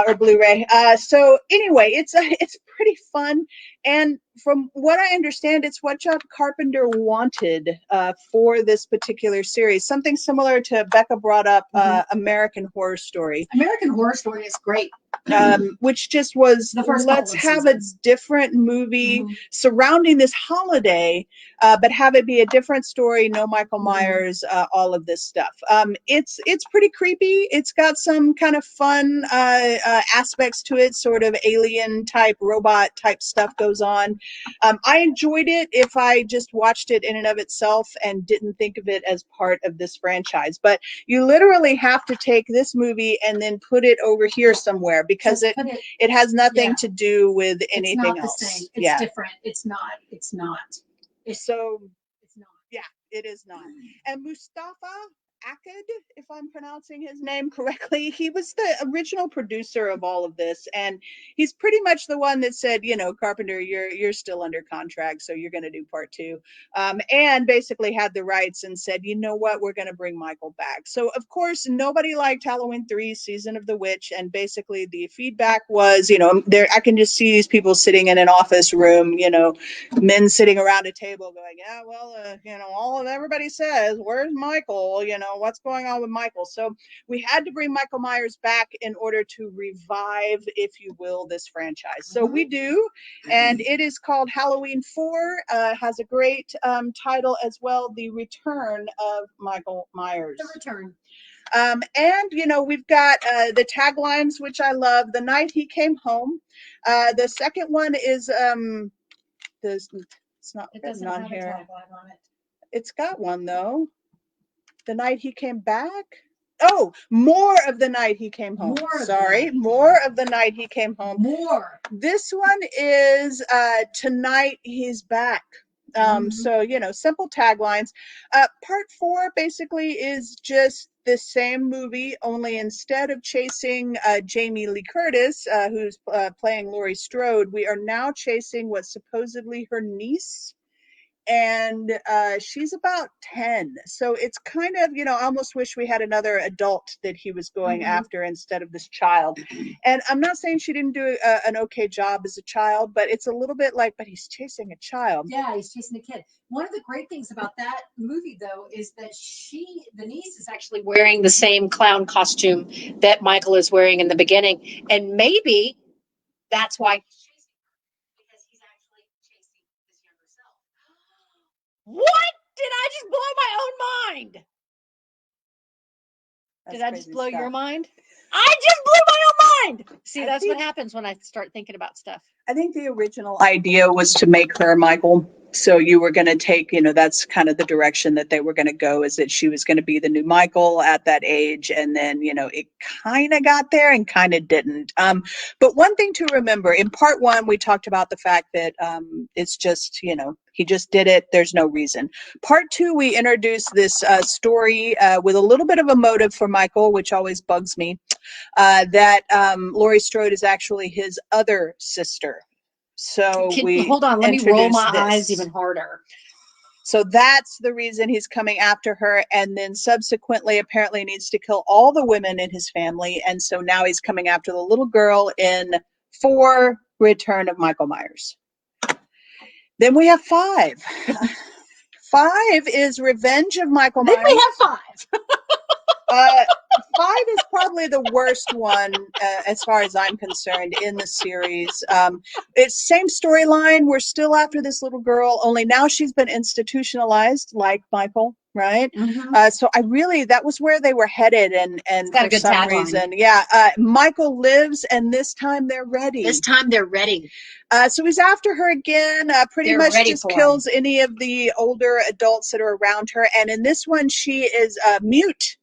or Blu-ray. So anyway, it's pretty fun. And from what I understand, it's what John Carpenter wanted for this particular series. Something similar to Becca brought up American Horror Story. American Horror Story is great. which just was, The first let's couple of have a seasons. different movie surrounding this holiday, but have it be a different story. No Michael Myers, all of this stuff. It's pretty creepy. It's got some kind of fun aspects to it, sort of alien type, robot type stuff goes on. I enjoyed it if I just watched it in and of itself and didn't think of it as part of this franchise. But you literally have to take this movie and then put it over here somewhere, because it has nothing to do with anything else. It's not the same. It's different. It's not. So yeah, it is not. And Mustafa Akkad, if I'm pronouncing his name correctly, he was the original producer of all of this, and he's pretty much the one that said, Carpenter, you're still under contract, so you're going to do part 2, and basically had the rights and said, you know what, we're going to bring Michael back. So of course nobody liked Halloween 3 Season of the Witch, and basically the feedback was, there I can just see these people sitting in an office room, men sitting around a table going, yeah, well, all of everybody says, where's Michael? What's going on with Michael? So we had to bring Michael Myers back in order to revive, if you will, this franchise. So we do, and it is called Halloween 4. Has a great title as well, The Return of Michael Myers. The Return. And we've got the taglines, which I love. The Night He Came Home. The second one is it's not written on here. On it. It's got one though. The Night He Came Back. Oh, More of the Night He Came Home. More of the Night He Came Home. More. This one is Tonight He's Back. So simple taglines. Part 4 basically is just the same movie, only instead of chasing Jamie Lee Curtis, who's playing Laurie Strode, we are now chasing what's supposedly her niece. And she's about 10. So it's kind of, I almost wish we had another adult that he was going after instead of this child. And I'm not saying she didn't do an okay job as a child, but it's a little bit like, but he's chasing a child. Yeah, he's chasing a kid. One of the great things about that movie, though, is that the niece is actually wearing the same clown costume that Michael is wearing in the beginning. And maybe that's why he's chasing her, because he's actually chasing his younger self. What? Did I just blow my own mind? Did I just blow your mind? I just blew my own mind. See, that's what happens when I start thinking about stuff. I think the original idea was to make her Michael. So you were going to take, that's kind of the direction that they were going to go, is that she was going to be the new Michael at that age. And then, it kind of got there and kind of didn't. But one thing to remember, in part 1, we talked about the fact that it's just, he just did it. There's no reason. Part 2, we introduced this story with a little bit of a motive for Michael, which always bugs me, that Laurie Strode is actually his other sister. So hold on, let me roll my eyes even harder. So that's the reason he's coming after her, and then subsequently apparently needs to kill all the women in his family, and so now he's coming after the little girl in 4, Return of Michael Myers. Then we have 5. 5 is Revenge of Michael Myers. Then we have 5. 5 is probably the worst one as far as I'm concerned in the series. It's same storyline. We're still after this little girl, only now she's been institutionalized like Michael, right? So that was where they were headed, and for some reason, Michael lives, and this time they're ready. So he's after her again, pretty much just kills any of the older adults that are around her, and in this one she is mute.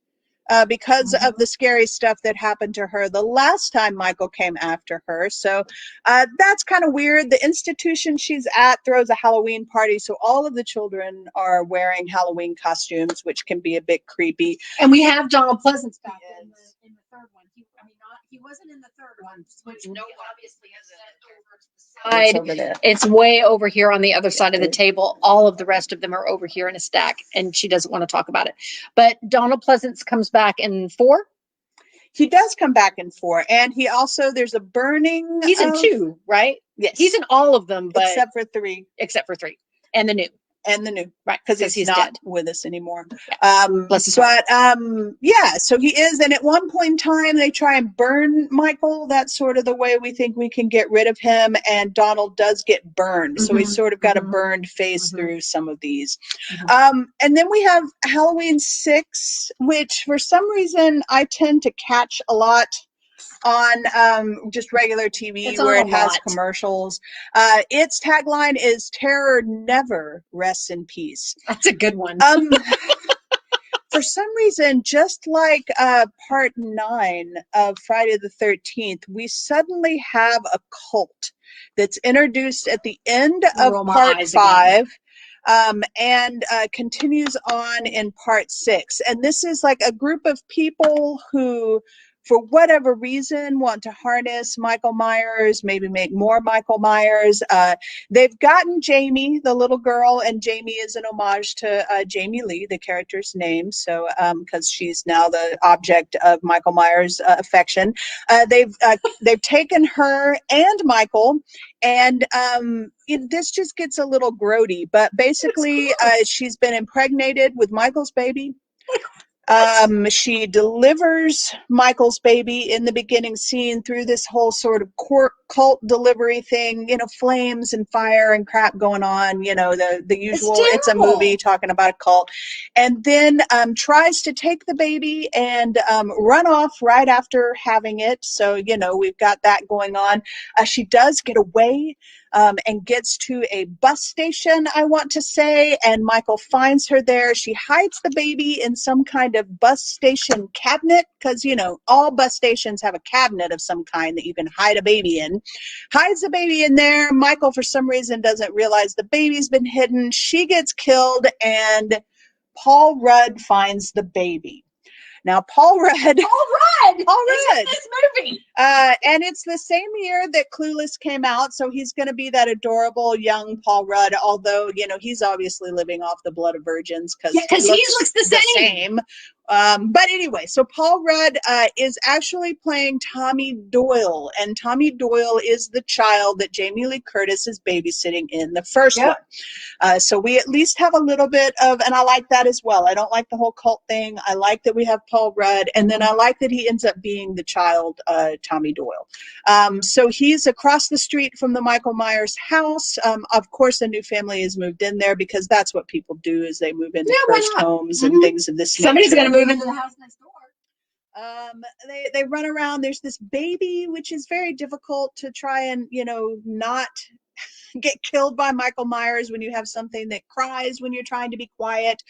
Because of the scary stuff that happened to her the last time Michael came after her. So that's kind of weird. The institution she's at throws a Halloween party, so all of the children are wearing Halloween costumes, which can be a bit creepy. And we have Donald Pleasance back in the third one. He wasn't in the third one, which obviously is over to the side. It's over there. It's way over here on the other side of the table. All of the rest of them are over here in a stack, and she doesn't want to talk about it. But Donald Pleasance comes back in 4. He does come back in 4, and he also, there's a burning. He's in 2, right? Yes. He's in all of them, but except for 3. And the new. And the new, right? Because he's not dead. with us anymore. Yeah. Bless his heart. Yeah, so he is. And at one point in time, they try and burn Michael. That's sort of the way we think we can get rid of him. And Donald does get burned. So he's sort of got a burned face through some of these. And then we have Halloween 6, which for some reason I tend to catch a lot on just regular TV where it has commercials. Its tagline is "Terror never rests in peace." That's a good one. For some reason, just like part 9 of Friday the 13th, we suddenly have a cult that's introduced at the end of part 5. And continues on in part 6. And this is like a group of people who, for whatever reason, want to harness Michael Myers, maybe make more Michael Myers. They've gotten Jamie, the little girl, and Jamie is an homage to Jamie Lee, the character's name. So, because she's now the object of Michael Myers' affection, they've taken her and Michael, and this just gets a little grody. But basically, she's been impregnated with Michael's baby. She delivers Michael's baby in the beginning scene through this whole sort of cult delivery thing, flames and fire and crap going on, the usual. It's a movie talking about a cult. And then tries to take the baby and run off right after having it. So, we've got that going on. She does get away. And gets to a bus station, I want to say, and Michael finds her there. She hides the baby in some kind of bus station cabinet, because, all bus stations have a cabinet of some kind that you can hide a baby in. Hides the baby in there. Michael, for some reason, doesn't realize the baby's been hidden. She gets killed, and Paul Rudd finds the baby. Now, Paul Rudd. Is in this movie. And it's the same year that Clueless came out, so he's going to be that adorable young Paul Rudd, although, he's obviously living off the blood of virgins because he looks the same. But anyway, so Paul Rudd is actually playing Tommy Doyle, and Tommy Doyle is the child that Jamie Lee Curtis is babysitting in the first one. So we at least have a little bit of, and I like that as well. I don't like the whole cult thing. I like that we have Paul Rudd, and then I like that he ends up being the child, Tommy Doyle. So he's across the street from the Michael Myers house. Of course, a new family has moved in there because that's what people do, is they move into cursed homes and things of this nature. Somebody's going to move into the house next door. They run around. There's this baby, which is very difficult to try and, not get killed by Michael Myers when you have something that cries when you're trying to be quiet.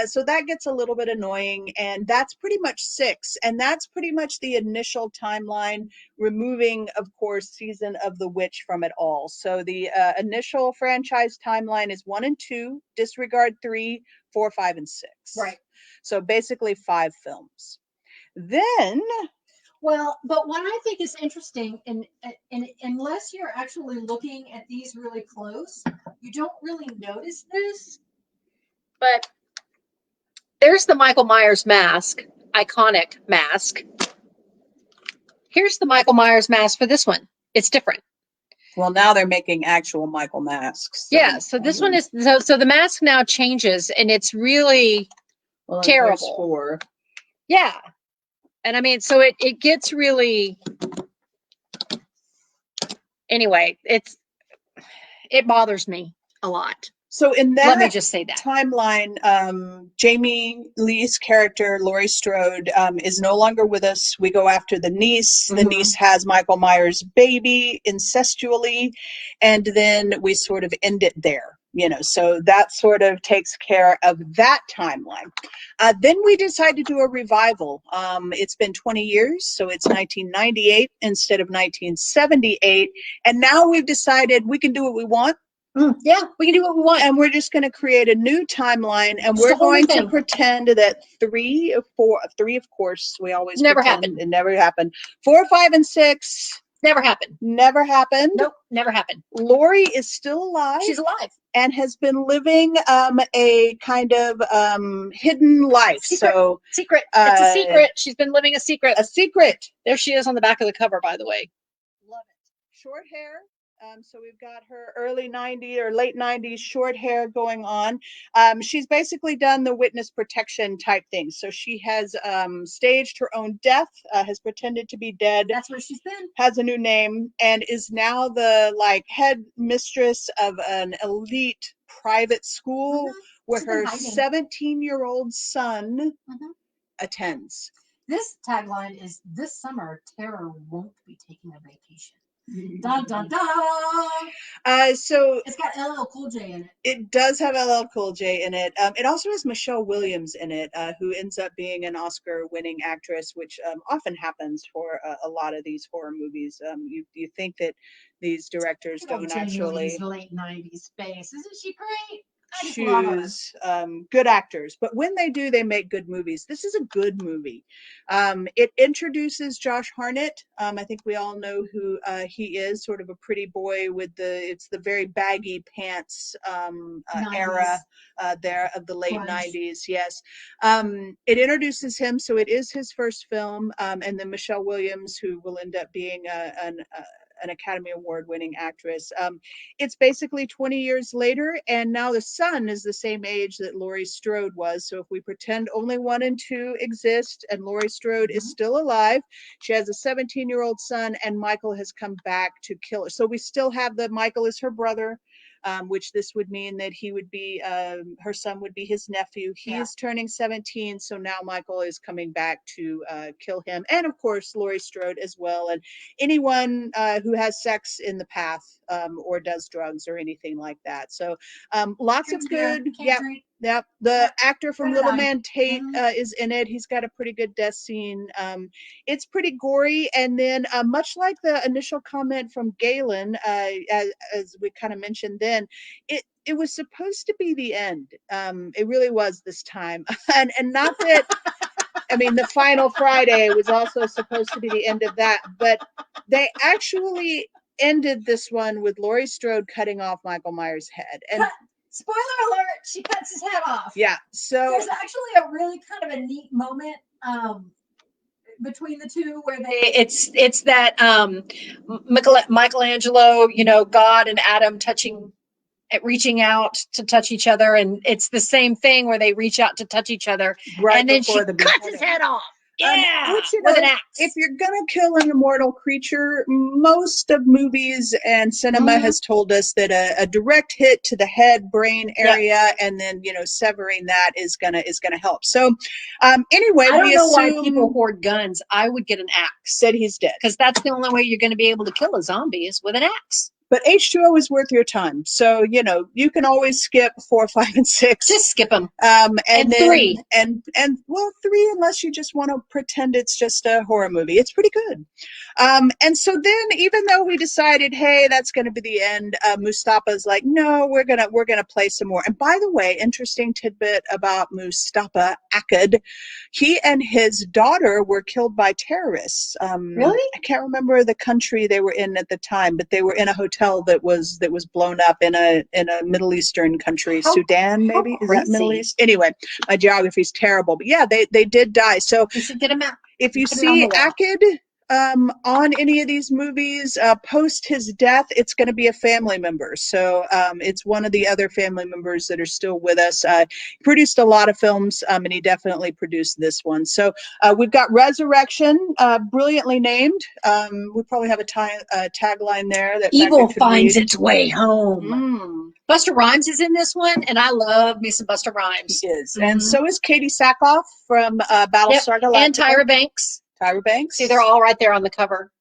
So that gets a little bit annoying, and that's pretty much 6. And that's pretty much the initial timeline, removing, of course, Season of the Witch from it all. So the initial franchise timeline is 1 and 2, disregard 3, 4, 5, and 6. Right. So basically 5 films. Then... Well, but what I think is interesting, and unless you're actually looking at these really close, you don't really notice this. But there's the Michael Myers mask, iconic mask. Here's the Michael Myers mask for this one. It's different. Well, now they're making actual Michael masks. So this one is, so the mask now changes, and it's really terrible. 4. Yeah. And I mean, so it gets really, anyway, it bothers me a lot. So in that, let me just say that timeline, Jamie Lee's character, Laurie Strode, is no longer with us. We go after the niece. The niece has Michael Myers' baby incestually, and then we sort of end it there. So that sort of takes care of that timeline. Then we decide to do a revival. It's been 20 years, so it's 1998 instead of 1978. And now we've decided we can do what we want. Yeah, we can do what we want. And we're just going to create a new timeline, and we're going to pretend that 3 of 4, 3, of course, we always never pretend happened. It never happened. 4, 5, and 6. Never happened. Never happened. Nope, never happened. Lori is still alive. She's alive. And has been living a kind of hidden life. Secret. It's a secret. She's been living a secret. A secret. There she is on the back of the cover, by the way. Love it. Short hair. So we've got her early 90s or late 90s short hair going on. She's basically done the witness protection type thing. So she has staged her own death, has pretended to be dead. That's where she's been. Has a new name and is now the like head mistress of an elite private school where She's her 17-year-old son attends. This tagline is, "This summer, terror won't be taking a vacation." Dun dun dun. So it's got LL Cool J in it. It does have LL Cool J in it. It also has Michelle Williams in it, who ends up being an Oscar-winning actress, which often happens for a lot of these horror movies. You think that these directors don't actually late 90s face. Isn't she great? choose good actors, but when they do, they make good movies. This is a good movie. It introduces Josh Hartnett. I think we all know who he is, sort of a pretty boy with it's the very baggy pants era there of the late 90s. Yes. It introduces him, so it is his first film, and then Michelle Williams, who will end up being an Academy Award winning actress. It's basically 20 years later, and now the son is the same age that Laurie Strode was. So if we pretend only 1 and 2 exist and Laurie Strode is still alive, she has a 17-year-old son, and Michael has come back to kill her. So we still have Michael is her brother. Which this would mean that he would be, her son would be his nephew. He is turning 17, so now Michael is coming back to kill him. And of course, Laurie Strode as well. And anyone who has sex in the path or does drugs or anything like that. So lots of good, Yep. The actor from Little Man Tate is in it. He's got a pretty good death scene. It's pretty gory. And then much like the initial comment from Galen, as we kind of mentioned then, it was supposed to be the end. It really was this time. and not that, I mean, the final Friday was also supposed to be the end of that, but they actually ended this one with Laurie Strode cutting off Michael Myers' head. And spoiler alert, she cuts his head off. Yeah. So there's actually a really kind of a neat moment between the two where it's that Michelangelo, God and Adam reaching out to touch each other, and it's the same thing where they reach out to touch each other, and then she cuts his head off. With an axe. If you're gonna kill an immortal creature, most of movies and cinema has told us that a direct hit to the head brain area and then severing that is gonna help. So anyway, I don't know why people hoard guns. I would get an axe. Said he's dead, because that's the only way you're going to be able to kill a zombie is with an axe. But H2O is worth your time. So, you can always skip 4, 5, and 6. Just skip them. And then 3. And 3, unless you just want to pretend it's just a horror movie. It's pretty good. And so then, even though we decided, hey, that's going to be the end, Mustafa's like, no, we're gonna play some more. And by the way, interesting tidbit about Mustafa Akkad, he and his daughter were killed by terrorists. Really? I can't remember the country they were in at the time, but they were in a hotel that was blown up in a Middle Eastern country. Sudan, maybe? Is that Middle East? Anyway, my geography is terrible, but yeah, they did die. So you should get a map. If you see Akkad on any of these movies post his death, it's going to be a family member. So it's one of the other family members that are still with us. He produced a lot of films, and he definitely produced this one. So we've got Resurrection, brilliantly named. We probably have a tagline there. That Evil finds its way home. Busta Rhymes is in this one, and I love me some Busta Rhymes. He is. And so is Katie Sackhoff from Battlestar Galactica. And Tyra Banks. See, they're all right there on the cover.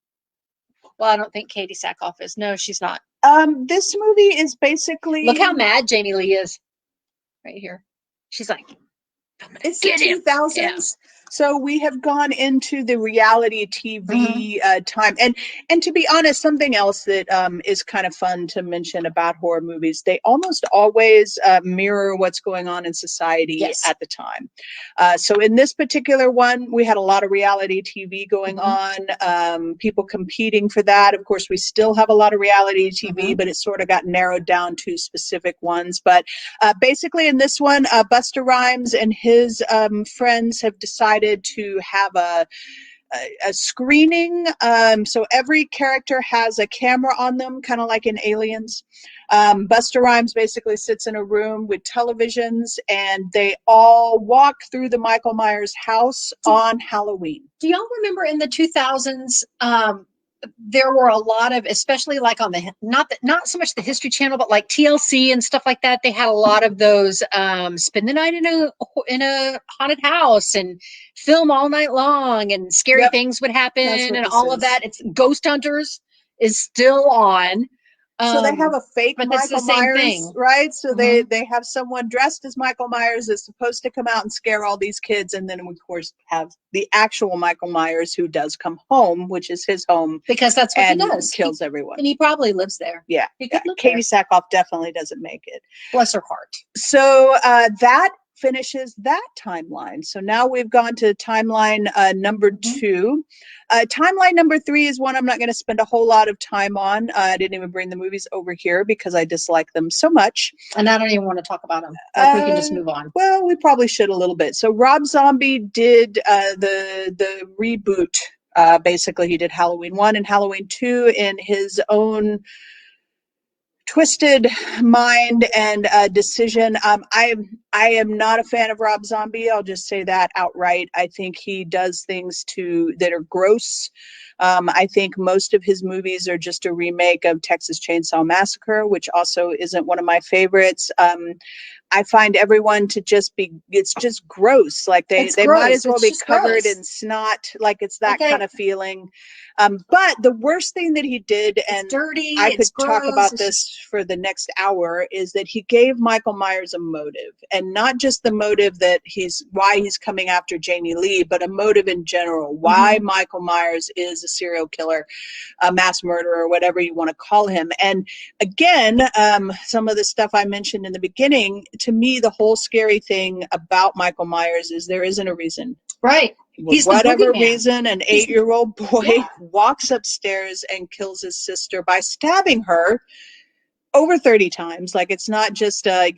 Well, I don't think Katie Sackhoff is. No, she's not. This movie is basically... Look how mad Jamie Lee is. Right here. She's like... It's the 2000s. Yeah. So we have gone into the reality TV time. And to be honest, something else that is kind of fun to mention about horror movies, they almost always mirror what's going on in society at the time. So in this particular one, we had a lot of reality TV going on, people competing for that. Of course, we still have a lot of reality TV, but it sort of got narrowed down to specific ones. But basically in this one, Busta Rhymes and his friends have decided to have a screening. So every character has a camera on them, kind of like in Aliens. Busta Rhymes basically sits in a room with televisions, and they all walk through the Michael Myers house on Halloween. Do y'all remember in the 2000s? There were a lot of, especially like on the not so much the History Channel, but like TLC and stuff like that. They had a lot of those spend the night in a haunted house and film all night long, and scary things would happen and all of that. It's Ghost Hunters is still on. So they have a fake Michael Myers, thing. right? So they have someone dressed as Michael Myers that's supposed to come out and scare all these kids, and then of course have the actual Michael Myers who does come home, which is his home, because that's what he does. Kills everyone, and he probably lives there. Yeah, Katie Sackhoff definitely doesn't make it. Bless her heart. So that finishes that timeline. So now we've gone to timeline number 2. Timeline number 3 is one I'm not going to spend a whole lot of time on. I didn't even bring the movies over here because I dislike them so much. And I don't even want to talk about them. Like we can just move on. Well, we probably should a little bit. So Rob Zombie did the reboot. Basically, he did Halloween 1 and Halloween 2 in his own twisted mind and decision. I am not a fan of Rob Zombie. I'll just say that outright. I think he does things that are gross. I think most of his movies are just a remake of Texas Chainsaw Massacre, which also isn't one of my favorites. I find everyone to just be, it's just gross. Like they might as well be covered in snot. Like it's that kind of feeling. But the worst thing that he did, and it's dirty, I could talk about this for the next hour, is that he gave Michael Myers a motive, and not just the motive that why he's coming after Jamie Lee, but a motive in general, why Michael Myers is a serial killer, a mass murderer, whatever you want to call him. And again, some of the stuff I mentioned in the beginning, to me, the whole scary thing about Michael Myers is there isn't a reason. Right. For whatever reason, an 8-year-old boy walks upstairs and kills his sister by stabbing her over 30 times. Like it's not just a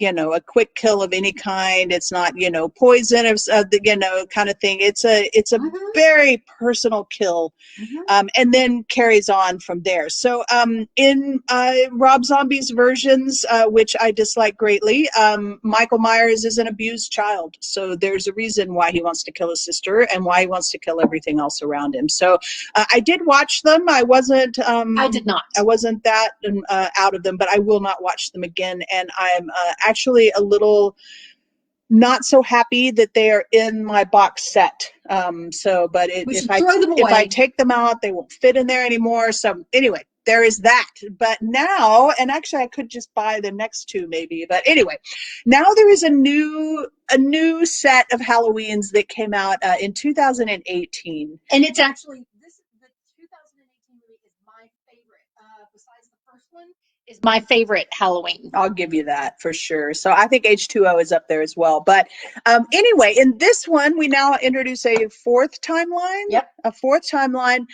quick kill of any kind. It's not poison of the kind of thing. It's a very personal kill, and then carries on from there. So in Rob Zombie's versions, which I dislike greatly, Michael Myers is an abused child. So there's a reason why he wants to kill his sister and why he wants to kill everything else around him. So I did watch them. I wasn't. I did not. I wasn't that out of them, but I will not watch them again. And I'm actually a little not so happy that they are in my box set. But if I take them out, they won't fit in there anymore. So anyway, there is that. But now, and actually I could just buy the next 2 maybe. But anyway, now there is a new set of Halloweens that came out in 2018. And it's actually, the 2018 movie is my favorite. Besides the first one, is my favorite Halloween. I'll give you that for sure. So I think H2O is up there as well. But anyway, in this one, we now introduce a 4th timeline. Yep. A 4th timeline,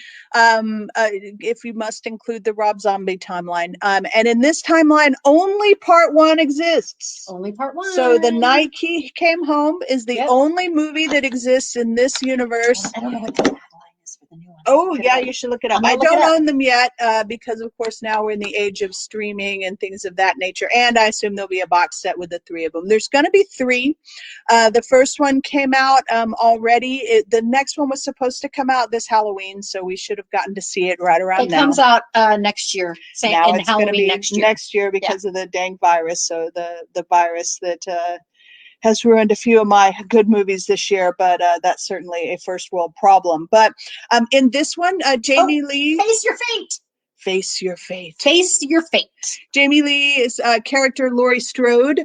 if you must include the Rob Zombie timeline. And in this timeline, only part 1 exists. Only part 1. So The Night He Came Home is the only movie that exists in this universe. I don't know what the tagline is for the new one. Oh, yeah, you should look it up. I don't own them yet because, of course, now we're in the age of streaming and things of that nature. And I assume there'll be a box set with the 3 of them. There's going to be 3. The first one came out already. The next one was supposed to come out this Halloween, so we should have gotten to see it right around now. It comes out next year. Now it's going to be next year because of the dang virus. So the virus that has ruined a few of my good movies this year, but that's certainly a first world problem. But in this one, Jamie Lee... Face your fate! Face your fate. Face your fate. Jamie Lee's character, Laurie Strode,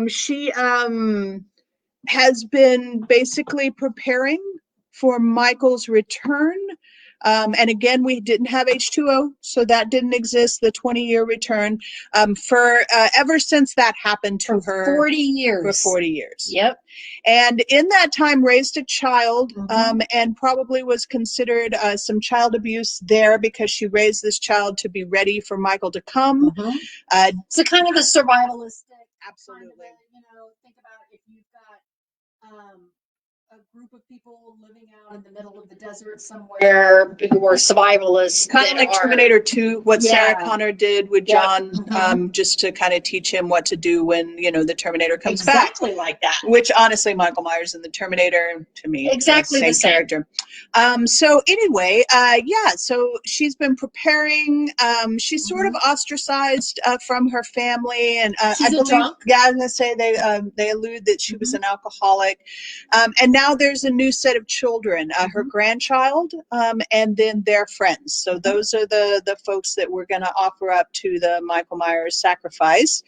she has been basically preparing for Michael's return. And again, we didn't have H2O, so that didn't exist, the 20-year return, for ever since that happened to her. 40 years. For 40 years. Yep. And in that time raised a child, and probably was considered some child abuse there because she raised this child to be ready for Michael to come. So kind of a survivalistic. Absolutely. Kind of think about if you've got group of people living out in the middle of the desert somewhere who were survivalists. Kind of like Terminator 2, what Sarah Connor did with John, Mm-hmm. just to kind of teach him what to do when, the Terminator comes back. Exactly like that. Which, honestly, Michael Myers and the Terminator, to me, exactly the same character. So anyway, so she's been preparing. She's sort of ostracized from her family, and she's I believe, drunk. I was gonna say they allude that she was an alcoholic, and now there's a new set of children, her grandchild, and then their friends. So those are the folks that we're gonna offer up to the Michael Myers sacrifice,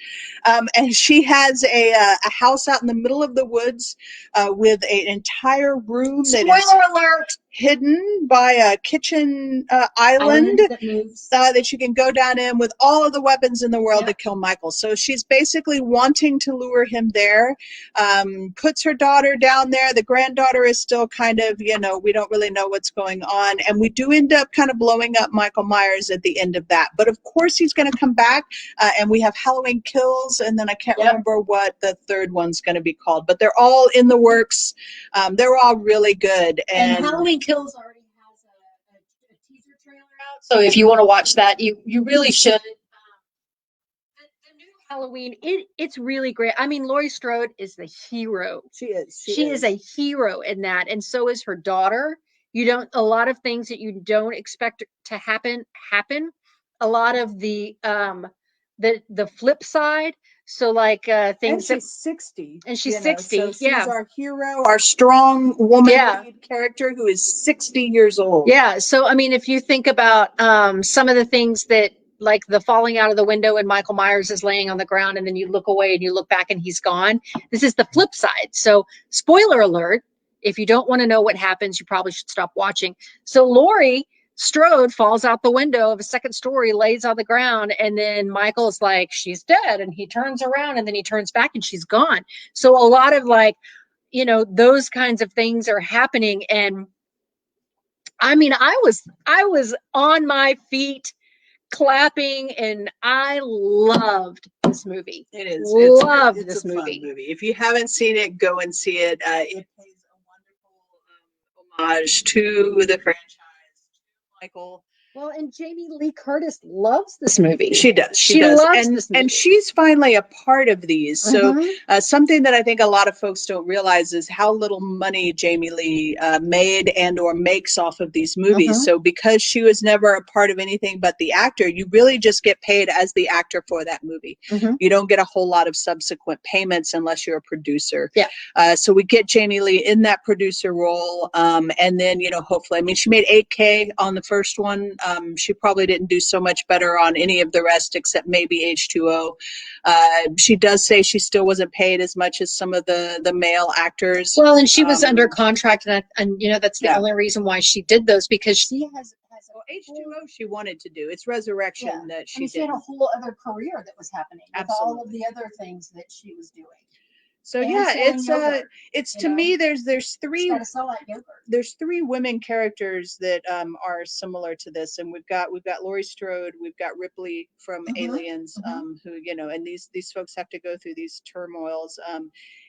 and she has a house out in the middle of the woods with an entire room Spoiler that is alert. hidden by a kitchen island that you can go down in with all of the weapons in the world to kill Michael. So she's basically wanting to lure him there, puts her daughter down there. The granddaughter is still kind of, we don't really know what's going on. And we do end up kind of blowing up Michael Myers at the end of that. But of course he's going to come back, and we have Halloween Kills, and then I can't remember what the third one's going to be called. But they're all in the works. They're all really good. And Halloween Kills already has a teaser trailer out. So if you want to watch that, you really should. The new Halloween, it's really great. I mean, Laurie Strode is the hero. She is. She is a hero in that, and so is her daughter. A lot of things that you don't expect to happen. A lot of the flip side. So like things. And she's 60. And she's 60. So she's our hero, our strong woman lead character who is 60 years old. Yeah. So I mean, if you think about some of the things that, like the falling out of the window and Michael Myers is laying on the ground, and then you look away and you look back and he's gone. This is the flip side. So spoiler alert, if you don't want to know what happens, you probably should stop watching. So Laurie Strode falls out the window of a second story, lays on the ground, and then Michael's like, she's dead. And he turns around and then he turns back and she's gone. So a lot of those kinds of things are happening. And I mean, I was on my feet clapping, and I loved this movie. It is. Loved it's this a movie. Fun movie. If you haven't seen it, go and see it. It pays a wonderful homage to the franchise, to Michael. Well, and Jamie Lee Curtis loves this movie. She does. She loves this movie. And she's finally a part of these. So something that I think a lot of folks don't realize is how little money Jamie Lee made and or makes off of these movies. So because she was never a part of anything but the actor, you really just get paid as the actor for that movie. You don't get a whole lot of subsequent payments unless you're a producer. Yeah. So we get Jamie Lee in that producer role. And then, hopefully, I mean, she made $8K on the first one. She probably didn't do so much better on any of the rest except maybe H2O. She does say she still wasn't paid as much as some of the male actors. Well, and she was under contract, and that's the only reason why she did those, because she has H2O she wanted to do. It's Resurrection that she did. She had a whole other career that was happening with all of the other things that she was doing. So it's to me there's three women characters that are similar to this, and we've got Laurie Strode, we've got Ripley from Aliens, who and these folks have to go through these turmoils,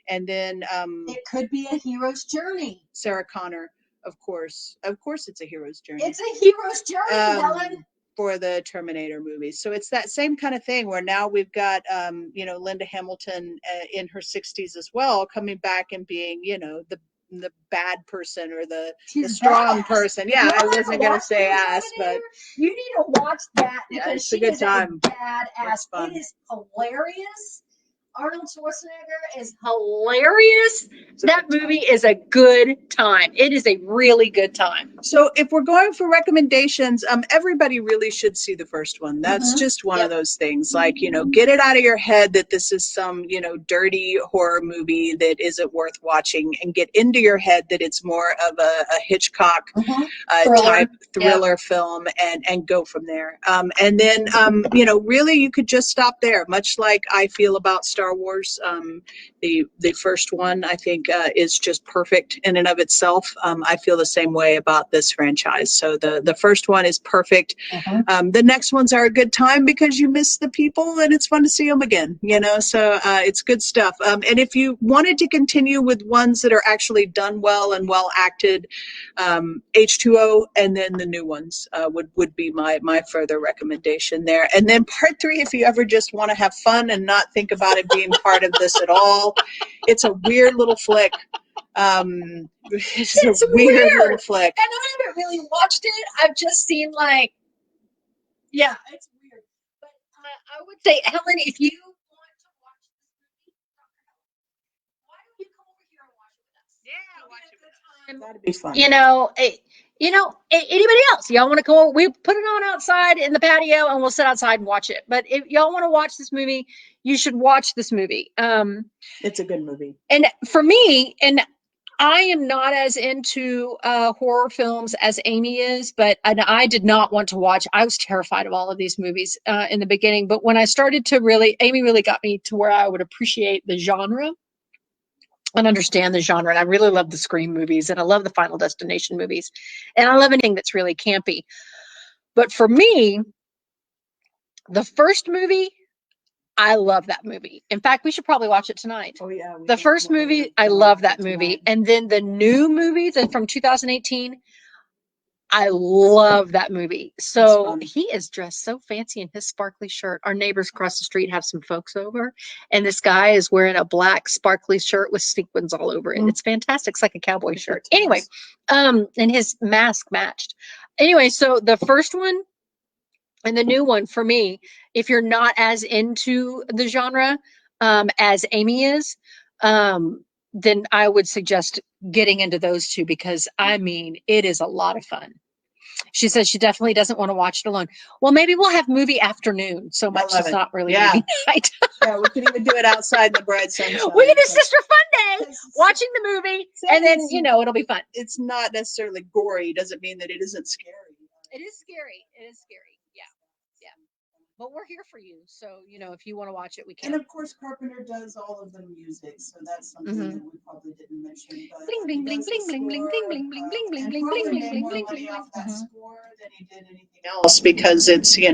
and then it could be a hero's journey. Sarah Connor, of course, it's a hero's journey. It's a hero's journey, Helen. For the Terminator movies. So it's that same kind of thing where now we've got, Linda Hamilton in her 60s as well, coming back and being, the bad person or the strong person. Yeah, I wasn't going to say ass, but you need to watch that because it's a good time. Badass. It is hilarious. Arnold Schwarzenegger is hilarious. That movie is a good time. It is a really good time. So if we're going for recommendations, everybody really should see the first one. That's just one of those things. Like, get it out of your head that this is some, dirty horror movie that isn't worth watching, and get into your head that it's more of a Hitchcock type thriller film, and go from there. And then, really you could just stop there, much like I feel about Star Star Wars. The first one, I think, is just perfect in and of itself. I feel the same way about this franchise. So the first one is perfect. The next ones are a good time because you miss the people and it's fun to see them again. So it's good stuff. And if you wanted to continue with ones that are actually done well and well acted, H2O and then the new ones would be my further recommendation there. And then part 3, if you ever just want to have fun and not think about it being part of this at all, it's a weird little flick. It's a weird little flick. And I haven't really watched it. I've just seen yeah, it's weird. But I would say, Helen, if you want to watch this movie, why don't you come over here and watch it with us? Yeah, It'll watch be it a with us. good time. That'd be fun. Anybody else? Y'all want to go? We put it on outside in the patio, and we'll sit outside and watch it. But if y'all want to watch this movie, you should watch this movie. It's a good movie. And for me, and I am not as into horror films as Amy is, and I did not want to watch. I was terrified of all of these movies in the beginning, but when I started to Amy really got me to where I would appreciate the genre and understand the genre. And I really love the Scream movies, and I love the Final Destination movies, and I love anything that's really campy. But for me, the first movie, I love that movie. In fact, we should probably watch it tonight. Oh yeah. The first movie, I love that movie. And then the new movie from 2018, I love that movie. So he is dressed so fancy in his sparkly shirt. Our neighbors across the street have some folks over, and this guy is wearing a black sparkly shirt with sequins all over it. It's fantastic. It's like a cowboy shirt. Anyway, and his mask matched. Anyway, so the first one and the new one for me, if you're not as into the genre as Amy is, then I would suggest getting into those two because I mean, it is a lot of fun. She says she definitely doesn't want to watch it alone. Well, maybe we'll have movie afternoon so much it's not really movie night. Yeah, we can even do it outside in the bright sunshine. We get a sister fun day watching the movie, and then it'll be fun. It's not necessarily gory. Doesn't mean that it isn't scary. It is scary. It is scary. Yeah. Yeah. But we're here for you. So, if you want to watch it, we can. And of course, Carpenter does all of the music. So that's something that we probably didn't mention. But bling, bling, bling, bling, bling, bling, bling, bling, bling, bling, bling, bling, bling, bling, bling, bling, bling, off that score than he did anything else because it's, you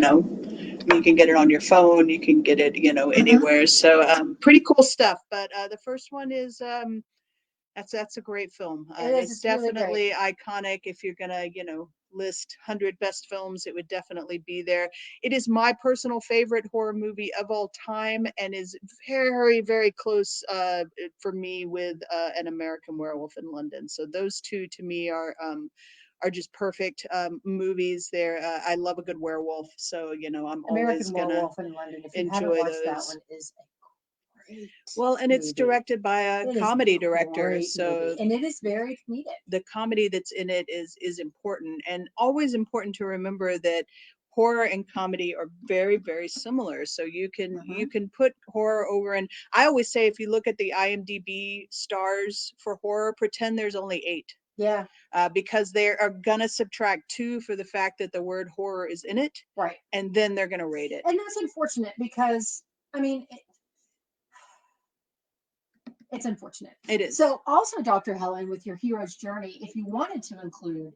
can get it on your phone. You can get it, anywhere. So pretty cool stuff. But the first one is that's a great film. It's definitely really iconic. If you're gonna, list 100 best films, it would definitely be there. It is my personal favorite horror movie of all time, and is very, very close for me with An American Werewolf in London. So those two to me are just perfect movies. There, I love a good werewolf, so I'm always gonna Werewolf in London. If you haven't watched those. That one is well, and it's directed by a comedy director, so and it is very comedic. The comedy that's in it is important, and always important to remember that horror and comedy are very, very similar. So you can put horror over, and I always say if you look at the IMDb stars for horror, pretend there's only 8. Yeah. Because they are gonna subtract 2 for the fact that the word horror is in it, right? And then they're gonna rate it, and that's unfortunate because I mean. It's unfortunate. It is. So also, Dr. Helen, with your hero's journey, if you wanted to include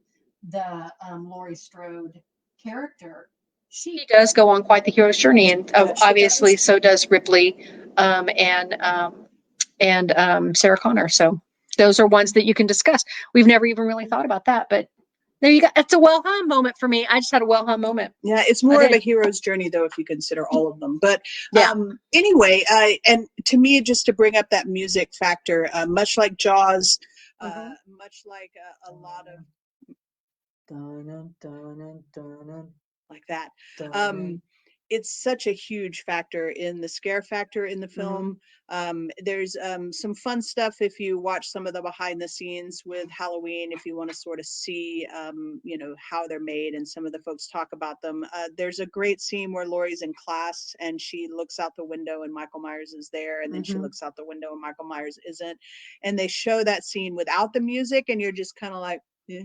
the Laurie Strode character, she does go on quite the hero's journey, and obviously so does Ripley and Sarah Connor. So those are ones that you can discuss. We've never even really thought about that, but there you go. It's a well hum moment for me. I just had a well hum moment. Yeah, it's more of a hero's journey, though, if you consider all of them. But anyway, and to me, just to bring up that music factor, much like Jaws, much like a lot of like that. It's such a huge factor in the scare factor in the film. There's some fun stuff if you watch some of the behind the scenes with Halloween, if you want to sort of see, how they're made, and some of the folks talk about them. There's a great scene where Laurie's in class and she looks out the window and Michael Myers is there, and then she looks out the window and Michael Myers isn't. And they show that scene without the music, and you're just kind of like, yeah.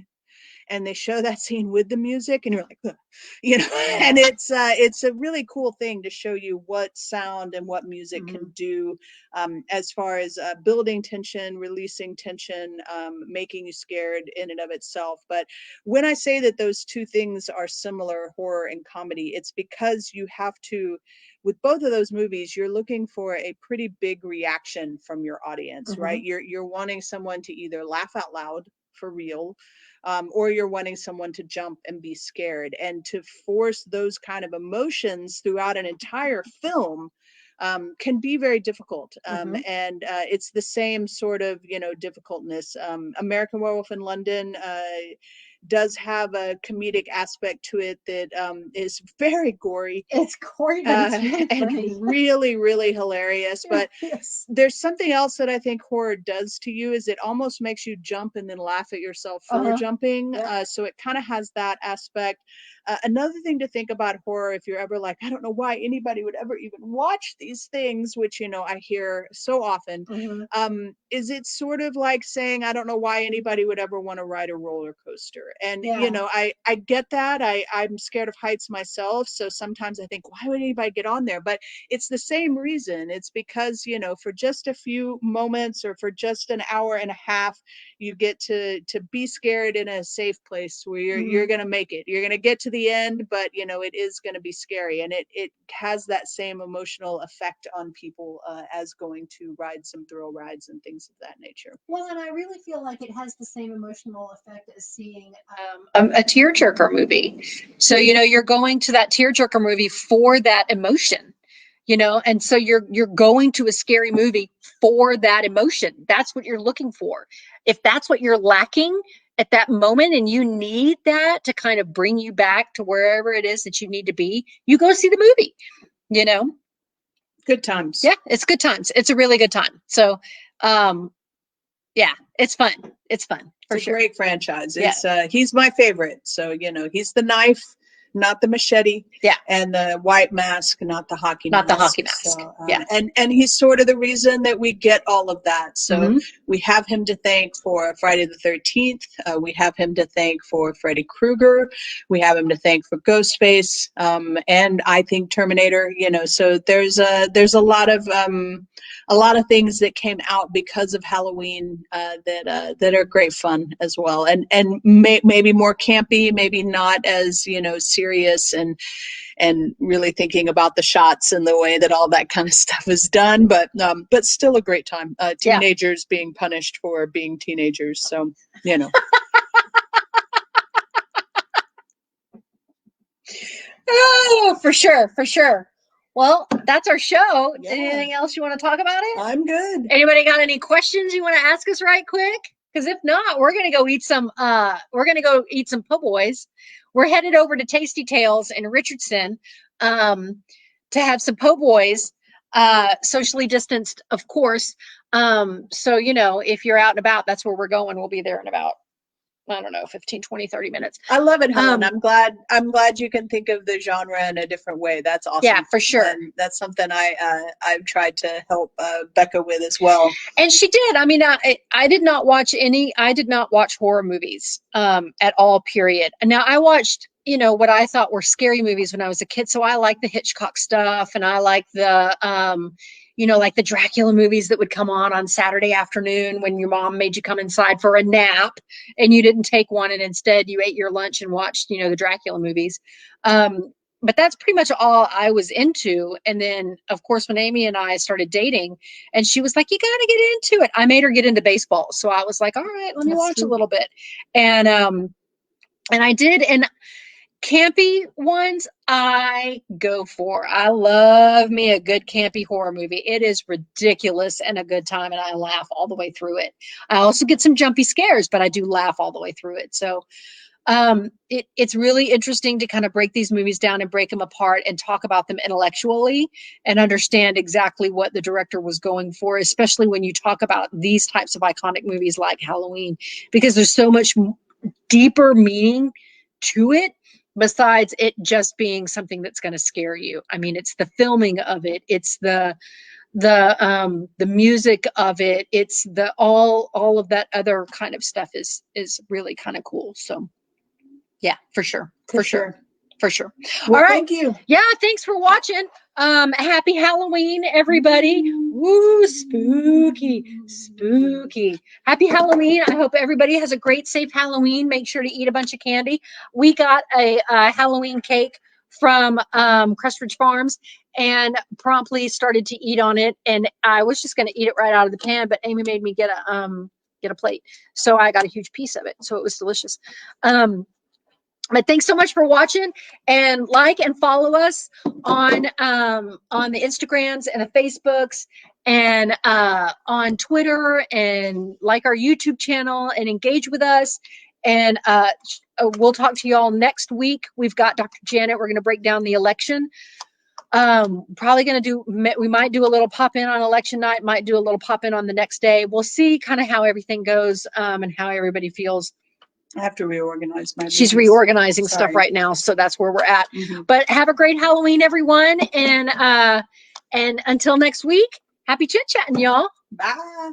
and they show that scene with the music, and you're like, ugh, Yeah. and it's a really cool thing to show you what sound and what music can do, as far as building tension, releasing tension, making you scared in and of itself. But when I say that those two things are similar, horror and comedy, it's because you have to, with both of those movies, you're looking for a pretty big reaction from your audience, right? You're wanting someone to either laugh out loud for real, or you're wanting someone to jump and be scared, and to force those kind of emotions throughout an entire film can be very difficult. And it's the same sort of, difficultness. American Werewolf in London does have a comedic aspect to it that is very gory. It's gory, but it's really and funny. really, really hilarious. But Yes. there's something else that I think horror does to you, is it almost makes you jump and then laugh at yourself for jumping. So it kind of has that aspect. Another thing to think about horror, if you're ever like, I don't know why anybody would ever even watch these things, which, I hear so often, is it's sort of like saying, I don't know why anybody would ever want to ride a roller coaster. And, I get that. I'm scared of heights myself. So sometimes I think, why would anybody get on there? But it's the same reason. It's because, for just a few moments or for just an hour and a half, you get to be scared in a safe place where you're going to make it. You're going to get to the end, but it is going to be scary, and it has that same emotional effect on people as going to ride some thrill rides and things of that nature. Well, and I really feel like it has the same emotional effect as seeing a tearjerker movie. So you're going to that tearjerker movie for that emotion, and so you're going to a scary movie for that emotion. That's what you're looking for. If that's what you're lacking at that moment, and you need that to kind of bring you back to wherever it is that you need to be, you go see the movie. Good times. Yeah, it's good times. It's a really good time. So yeah, it's fun. It's fun for it's a sure. Great franchise. It's he's my favorite. So he's the knife, not the machete. Yeah. And the white mask, not the hockey mask. Not the hockey mask. So, yeah. And he's sort of the reason that we get all of that. So we have him to thank for Friday the 13th. We have him to thank for Freddy Krueger. We have him to thank for Ghostface. And I think Terminator. So there's a lot of things that came out because of Halloween that are great fun as well, and maybe more campy, maybe not as serious and really thinking about the shots and the way that all that kind of stuff is done, but still a great time. Teenagers being punished for being teenagers, so Oh, for sure. Well, that's our show. Yeah. Anything else you want to talk about it? I'm good. Anybody got any questions you want to ask us right quick? Because if not, we're gonna go eat some po' boys. We're headed over to Tasty Tales in Richardson to have some po' boys, socially distanced, of course. So if you're out and about, that's where we're going. We'll be there in about, I don't know, 15, 20, 30 minutes. I love it, Helen. I'm glad you can think of the genre in a different way. That's awesome. Yeah, for sure. And that's something I've tried to help Becca with as well. And she did. I mean, I did not watch horror movies at all, period. Now I watched, what I thought were scary movies when I was a kid. So I like the Hitchcock stuff, and I like the like the Dracula movies that would come on Saturday afternoon when your mom made you come inside for a nap and you didn't take one, and instead you ate your lunch and watched, the Dracula movies. But that's pretty much all I was into. And then, of course, when Amy and I started dating, and she was like, you got to get into it. I made her get into baseball. So I was like, all right, let me watch a little bit. And I did. And campy ones I go for. I love me a good campy horror movie. It is ridiculous and a good time, and I laugh all the way through it. I also get some jumpy scares, but I do laugh all the way through it. So it's really interesting to kind of break these movies down and break them apart and talk about them intellectually and understand exactly what the director was going for, especially when you talk about these types of iconic movies like Halloween, because there's so much deeper meaning to it besides it just being something that's going to scare you. I mean, it's the filming of it. It's the the music of it. It's the all of that other kind of stuff is really kind of cool. So yeah, for sure. For sure. For sure. Well, All right. thank you. Yeah, thanks for watching. Happy Halloween, everybody. Woo, spooky, spooky. Happy Halloween. I hope everybody has a great, safe Halloween. Make sure to eat a bunch of candy. We got a Halloween cake from Crestridge Farms and promptly started to eat on it. And I was just going to eat it right out of the pan, but Amy made me get a plate. So I got a huge piece of it. So it was delicious. But thanks so much for watching, and like and follow us on the Instagrams and the Facebooks and on Twitter, and like our YouTube channel and engage with us. And we'll talk to you all next week. We've got Dr. Janet. We're going to break down the election. Probably going to we might do a little pop in on election night, might do a little pop in on the next day. We'll see kind of how everything goes and how everybody feels. I have to reorganize my She's meetings. reorganizing stuff right now, so that's where we're at. But have a great Halloween, everyone, and until next week, happy chit chatting, y'all. Bye.